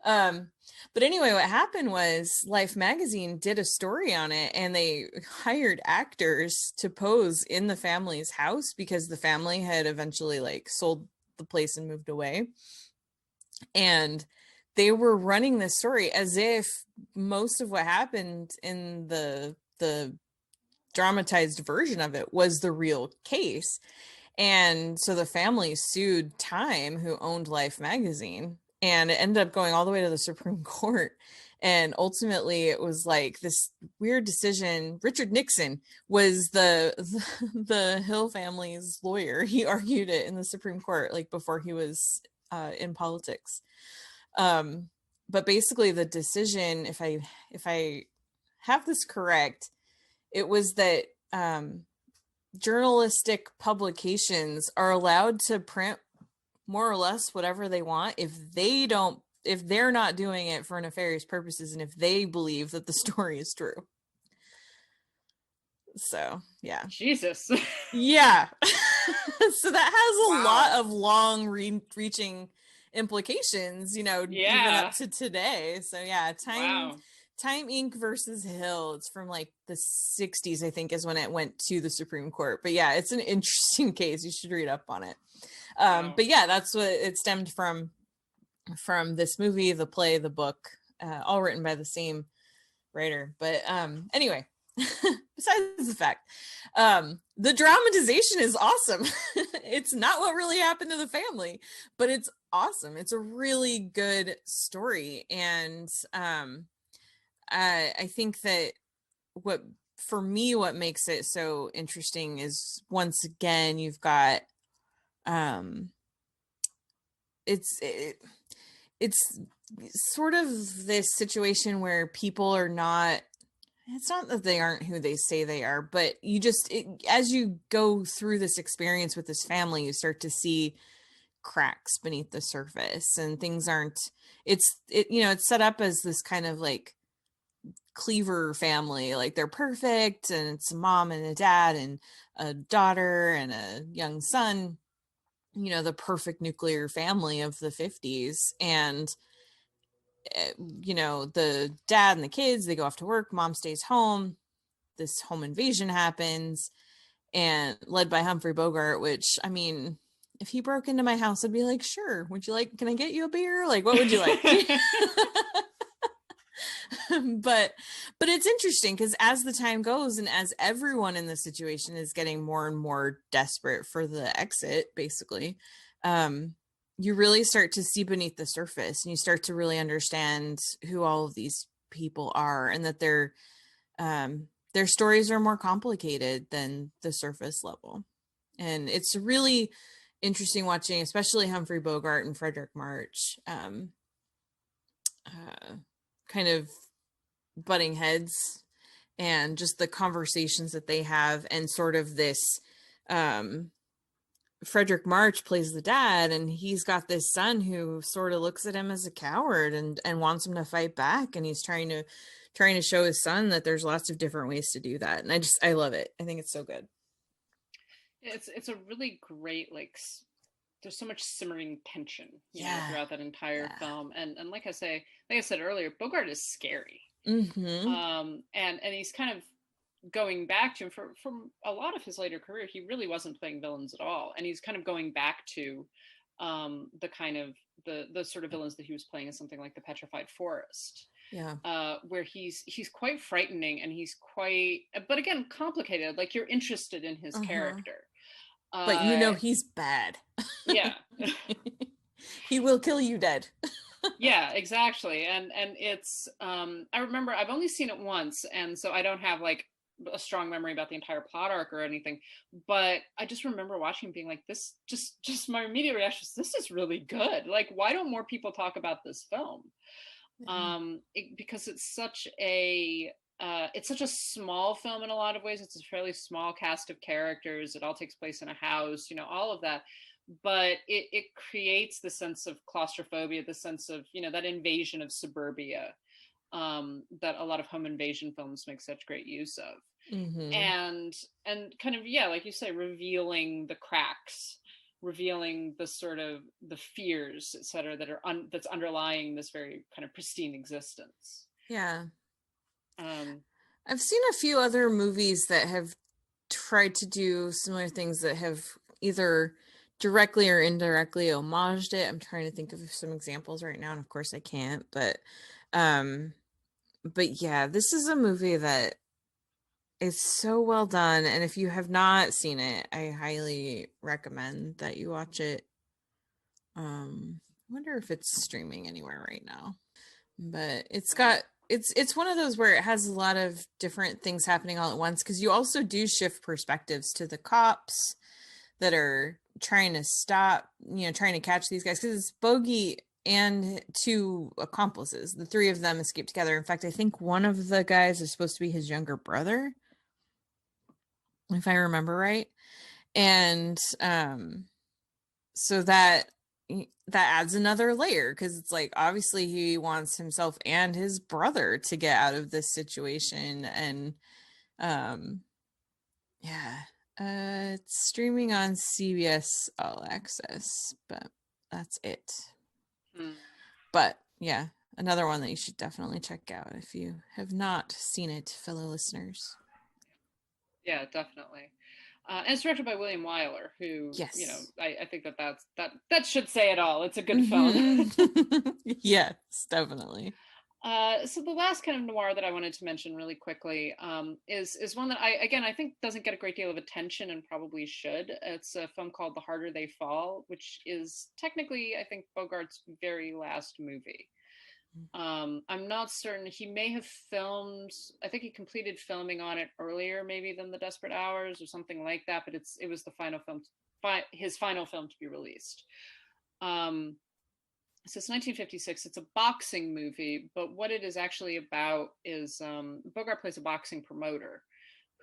But anyway, what happened was Life magazine did a story on it, and they hired actors to pose in the family's house because the family had eventually like sold the place and moved away. And they were running this story as if most of what happened in the dramatized version of it was the real case. And so the family sued Time, who owned Life magazine, and it ended up going all the way to the Supreme Court. And ultimately it was like this weird decision. Richard Nixon was the Hill family's lawyer. He argued it in the Supreme Court like before he was in politics. But basically the decision, if I have this correct, it was that journalistic publications are allowed to print more or less whatever they want if they're not doing it for nefarious purposes, and if they believe that the story is true. So yeah, Jesus. yeah. So that has a lot of long reaching implications, you know, even up to today. So yeah, Time Inc. versus Hill. It's from like the 60s, I think, is when it went to the Supreme Court. But yeah, it's an interesting case. You should read up on it. But yeah, that's what it stemmed from this movie, the play, the book, all written by the same writer. But anyway, besides the fact, the dramatization is awesome. It's not what really happened to the family, but it's awesome. It's a really good story. And I think that what makes it so interesting is, once again, you've got it's sort of this situation where people are not, it's not that they aren't who they say they are, but as you go through this experience with this family, you start to see cracks beneath the surface, and things aren't, it's set up as this kind of like Cleaver family, like they're perfect, and it's a mom and a dad and a daughter and a young son, you know, the perfect nuclear family of the 50s. And you know, the dad and the kids, they go off to work, mom stays home, this home invasion happens, and led by Humphrey Bogart, which, I mean, if he broke into my house, I'd be like, sure, can I get you a beer? Like, what would you like? but it's interesting because as the time goes, and as everyone in the situation is getting more and more desperate for the exit, basically, you really start to see beneath the surface, and you start to really understand who all of these people are, and that their stories are more complicated than the surface level. And it's really interesting watching, especially Humphrey Bogart and Frederick March, kind of butting heads, and just the conversations that they have, and sort of this, Frederick March plays the dad, and he's got this son who sort of looks at him as a coward and wants him to fight back, and he's trying to show his son that there's lots of different ways to do that. And I love it. I think it's so good. It's a really great, like, there's so much simmering tension, you know, throughout that entire film. And like I said earlier, Bogart is scary. Mm-hmm. And he's kind of going back to, from a lot of his later career, he really wasn't playing villains at all. And he's kind of going back to the kind of the sort of villains that he was playing in something like The Petrified Forest. where he's quite frightening, and he's quite, but again, complicated. Like, you're interested in his character, but you know he's bad. Yeah. He will kill you dead. Yeah, exactly. And it's I remember I've only seen it once, and so I don't have like a strong memory about the entire plot arc or anything, but I just remember watching being like, this just my immediate reaction is, this is really good. Like, why don't more people talk about this film? Because it's such a small film in a lot of ways. It's a fairly small cast of characters. It all takes place in a house, all of that. But it creates the sense of claustrophobia, the sense of, that invasion of suburbia that a lot of home invasion films make such great use of. And kind of, like you say, revealing the cracks, revealing the sort of the fears, et cetera, that are that's underlying this very kind of pristine existence. Yeah. I've seen a few other movies that have tried to do similar things that have either directly or indirectly homaged it. I'm trying to think of some examples right now, and of course I can't, but yeah, this is a movie that is so well done, and if you have not seen it, I highly recommend that you watch it. I wonder if it's streaming anywhere right now, but it's one of those where it has a lot of different things happening all at once, because you also do shift perspectives to the cops that are trying to trying to catch these guys, because it's Bogie and two accomplices. The three of them escape together. In fact, I think one of the guys is supposed to be his younger brother, if I remember right. And so that adds another layer, because it's like, obviously he wants himself and his brother to get out of this situation. And it's streaming on CBS All Access, but that's it. But yeah, another one that you should definitely check out if you have not seen it, fellow listeners. Yeah, definitely. And it's directed by William Wyler, who, yes, I think that should say it all. It's a good film. Yes, definitely. So the last kind of noir that I wanted to mention really quickly is one that I think doesn't get a great deal of attention, and probably should. It's a film called The Harder They Fall, which is technically, I think, Bogart's very last movie. I'm not certain. He may have filmed, I think he completed filming on it earlier maybe than The Desperate Hours or something like that, but it was the final film, his final film to be released. So it's 1956. It's a boxing movie, but what it is actually about is Bogart plays a boxing promoter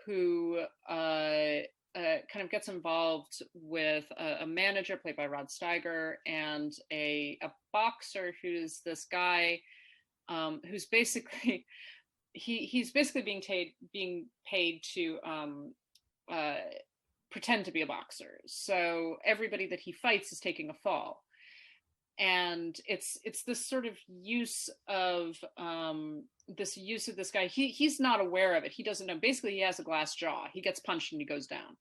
who kind of gets involved with a manager played by Rod Steiger, and a boxer who's this guy who's basically he's basically being paid to pretend to be a boxer. So everybody that he fights is taking a fall. And it's this sort of use of this guy. He's not aware of it. He doesn't know. Basically, he has a glass jaw. He gets punched and he goes down.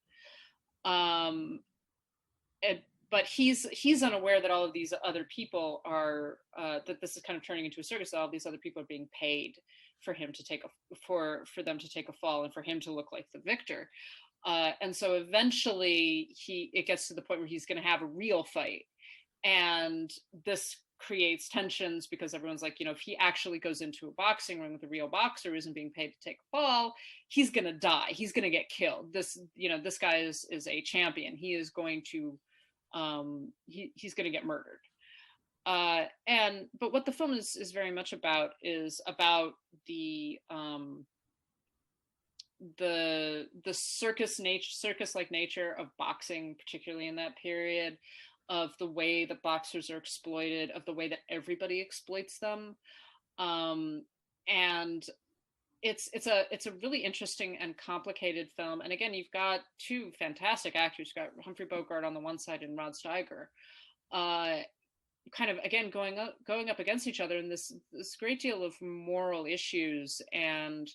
But he's unaware that all of these other people are that this is kind of turning into a circus. All of these other people are being paid for him to take for them to take a fall, and for him to look like the victor. And so eventually it gets to the point where he's going to have a real fight. And this creates tensions, because everyone's like, if he actually goes into a boxing ring with a real boxer who isn't being paid to take a fall, he's going to die. He's going to get killed. This guy is a champion. He is going to, he's going to get murdered. But what the film is very much about is about the circus-like nature of boxing, particularly in that period, of the way that boxers are exploited, of the way that everybody exploits them. And it's a really interesting and complicated film. And again, you've got two fantastic actors. You've got Humphrey Bogart on the one side and Rod Steiger, kind of, again, going up against each other in this great deal of moral issues and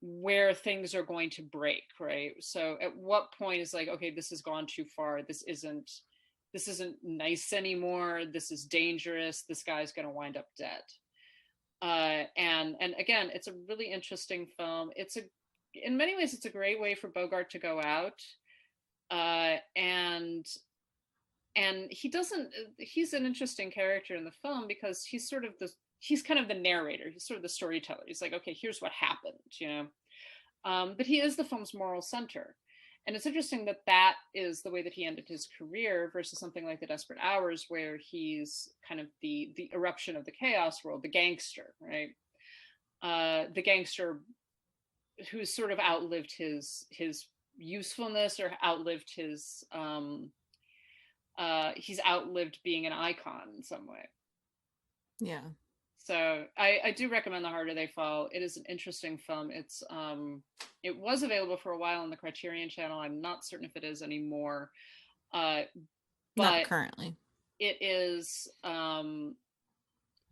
where things are going to break, right? So at what point is like, okay, this has gone too far. This isn't nice anymore. This is dangerous. This guy's going to wind up dead. And again, it's a really interesting film. In many ways, it's a great way for Bogart to go out. And he's an interesting character in the film because he's kind of the narrator. He's sort of the storyteller. He's like, okay, here's what happened, but he is the film's moral center. And it's interesting that is the way that he ended his career versus something like The Desperate Hours, where he's kind of the eruption of the chaos world, the gangster, right? The gangster who's sort of outlived his usefulness, or outlived he's outlived being an icon in some way. Yeah. So I do recommend The Harder They Fall. It is an interesting film. It was available for a while on the Criterion Channel. I'm not certain if it is anymore. But not currently. It is.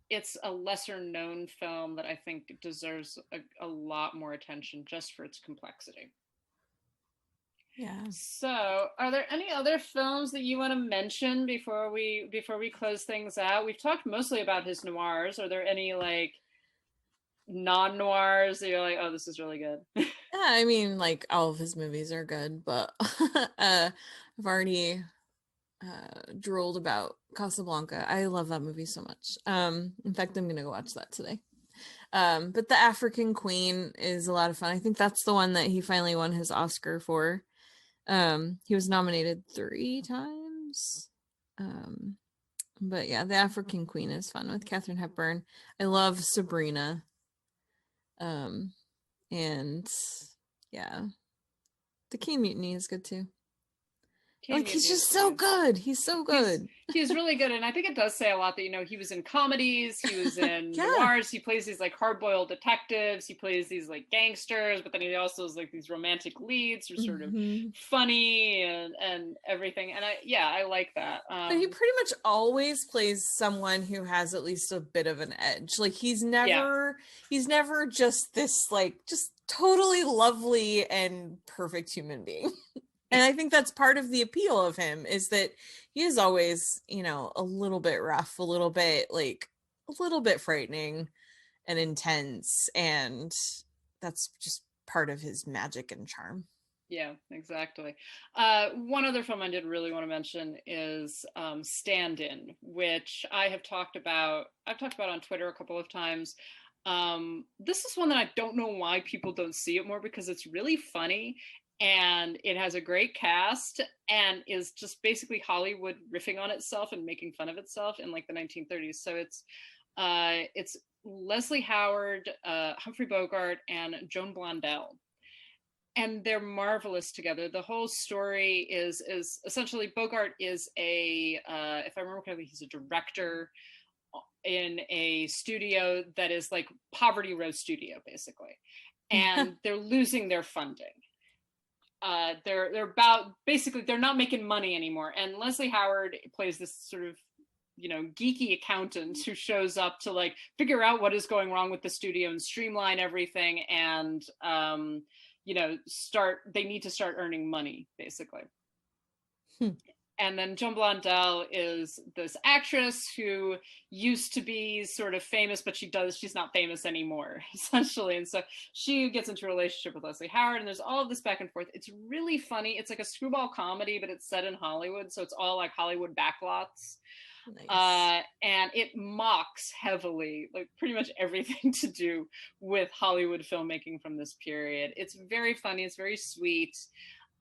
It's a lesser known film that I think deserves a lot more attention just for its complexity. Yeah. So, are there any other films that you want to mention before we close things out? We've talked mostly about his noirs. Are there any like non-noirs that you're like, oh, this is really good? Yeah, I mean, like all of his movies are good, but I've already drooled about Casablanca. I love that movie so much. In fact, I'm gonna go watch that today. But The African Queen is a lot of fun. I think that's the one that he finally won his Oscar for. He was nominated 3 times. But yeah, The African Queen is fun with Katharine Hepburn. I love Sabrina. And yeah, The King Mutiny is good too. Like, he's just so good. He's so good. He's really good. And I think it does say a lot that, he was in comedies, he was in noirs, he plays these like hard-boiled detectives, he plays these like gangsters, but then he also has like these romantic leads who are sort of funny and everything. And I like that. But he pretty much always plays someone who has at least a bit of an edge. Like he's never just this like just totally lovely and perfect human being. And I think that's part of the appeal of him, is that he is always, a little bit rough, a little bit frightening and intense. And that's just part of his magic and charm. Yeah, exactly. One other film I did really want to mention is Stand-In, which I've talked about on Twitter a couple of times. This is one that I don't know why people don't see it more, because it's really funny. And it has a great cast and is just basically Hollywood riffing on itself and making fun of itself in like the 1930s. So it's Leslie Howard, Humphrey Bogart, and Joan Blondell. And they're marvelous together. The whole story is essentially Bogart is if I remember correctly, he's a director in a studio that is like Poverty Row Studio, basically. And they're losing their funding. They're not making money anymore. And Leslie Howard plays this sort of, geeky accountant who shows up to like figure out what is going wrong with the studio and streamline everything. And, they need to start earning money, basically. And then Joan Blondell is this actress who used to be sort of famous, but she's not famous anymore, essentially. And so she gets into a relationship with Leslie Howard, and there's all of this back and forth. It's really funny. It's like a screwball comedy, but it's set in Hollywood. So it's all like Hollywood backlots. Nice. And it mocks heavily, like pretty much everything to do with Hollywood filmmaking from this period. It's very funny. It's very sweet.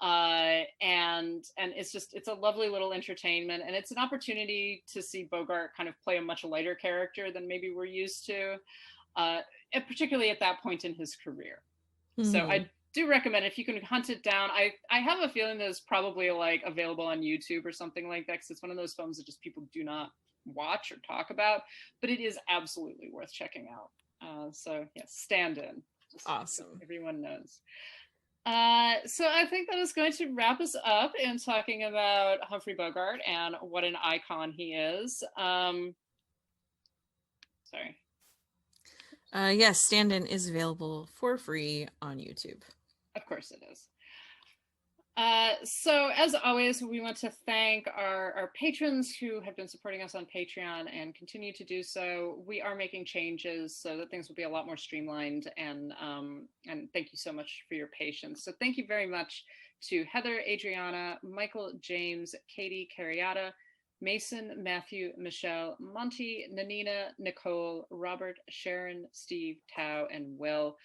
And it's a lovely little entertainment, and it's an opportunity to see Bogart kind of play a much lighter character than maybe we're used to, and particularly at that point in his career. Mm-hmm. So I do recommend, if you can hunt it down. I have a feeling that it's probably like available on YouTube or something like that, because it's one of those films that just people do not watch or talk about, but it is absolutely worth checking out. So yeah, Stand-In. Awesome. So everyone knows. So I think that is going to wrap us up in talking about Humphrey Bogart and what an icon he is. Sorry. Yes, Stand-In is available for free on YouTube. Of course it is. So as always, we want to thank our patrons who have been supporting us on Patreon and continue to do so. We are making changes so that things will be a lot more streamlined, and thank you so much for your patience. So thank you very much to Heather, Adriana, Michael, James, Katie, Carriata, Mason, Matthew, Michelle, Monty, Nanina, Nicole, Robert, Sharon, Steve, Tao, and Will.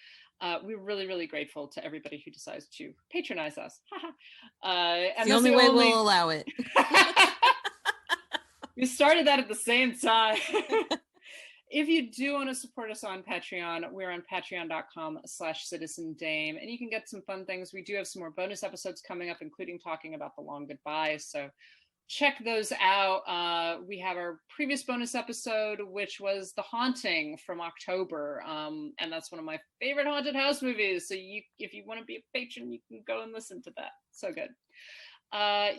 We're really, really grateful to everybody who decides to patronize us. And the only way we'll allow it. We started that at the same time. If you do want to support us on Patreon, we're on patreon.com/citizendame, and you can get some fun things. We do have some more bonus episodes coming up, including talking about the long goodbyes. So check those out. We have our previous bonus episode, which was The Haunting from October. And that's one of my favorite haunted house movies. So if you want to be a patron, you can go and listen to that. So good.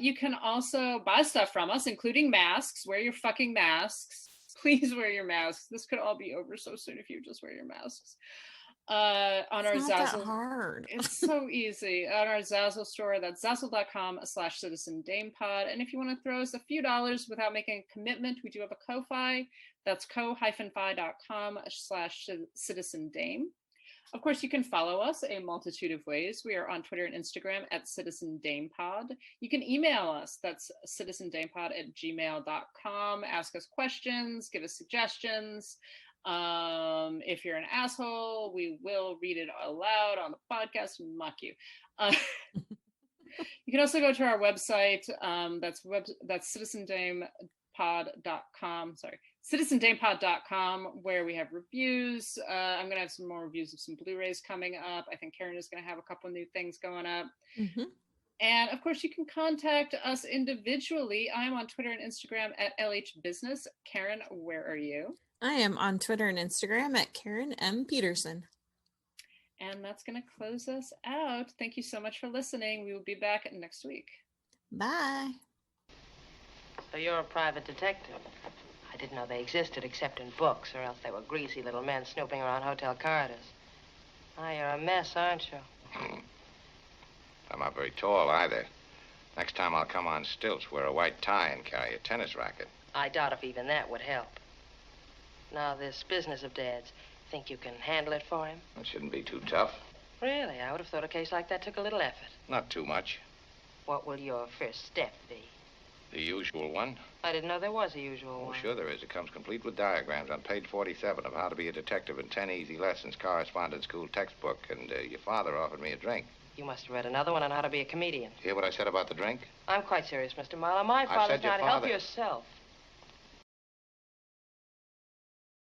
You can also buy stuff from us, including masks. Wear your fucking masks. Please wear your masks. This could all be over so soon if you just wear your masks. On our Zazzle, hard. It's so easy. On our Zazzle store, that's zazzle.com/citizendamepod. And if you want to throw us a few dollars without making a commitment, we do have a Ko-Fi. That's ko-fi.com/citizendame. Of course, you can follow us a multitude of ways. We are on Twitter and Instagram at citizendamepod. You can email us. That's citizendamepod@gmail.com. Ask us questions, give us suggestions. If you're an asshole, we will read it aloud on the podcast and mock you. You can also go to our website. That's citizendamepod.com. Sorry, citizendamepod.com, where we have reviews. I'm going to have some more reviews of some Blu-rays coming up. I think Karen is going to have a couple new things going up. Mm-hmm. And of course, you can contact us individually. I'm on Twitter and Instagram at LHBusiness. Karen, where are you? I am on Twitter and Instagram at Karen M. Peterson. And that's going to close us out. Thank you so much for listening. We will be back next week. Bye. So you're a private detective. I didn't know they existed except in books, or else they were greasy little men snooping around hotel corridors. Ah, you're a mess, aren't you? I'm not very tall either. Next time I'll come on stilts, wear a white tie, and carry a tennis racket. I doubt if even that would help. Now, this business of Dad's, think you can handle it for him? It shouldn't be too tough. Really? I would have thought a case like that took a little effort. Not too much. What will your first step be? The usual one. I didn't know there was a usual one. Sure there is. It comes complete with diagrams on page 47 of how to be a detective in 10 easy lessons, correspondence school textbook, and your father offered me a drink. You must have read another one on how to be a comedian. Hear what I said about the drink? I'm quite serious, Mr. Marlowe. My father's not. Help yourself.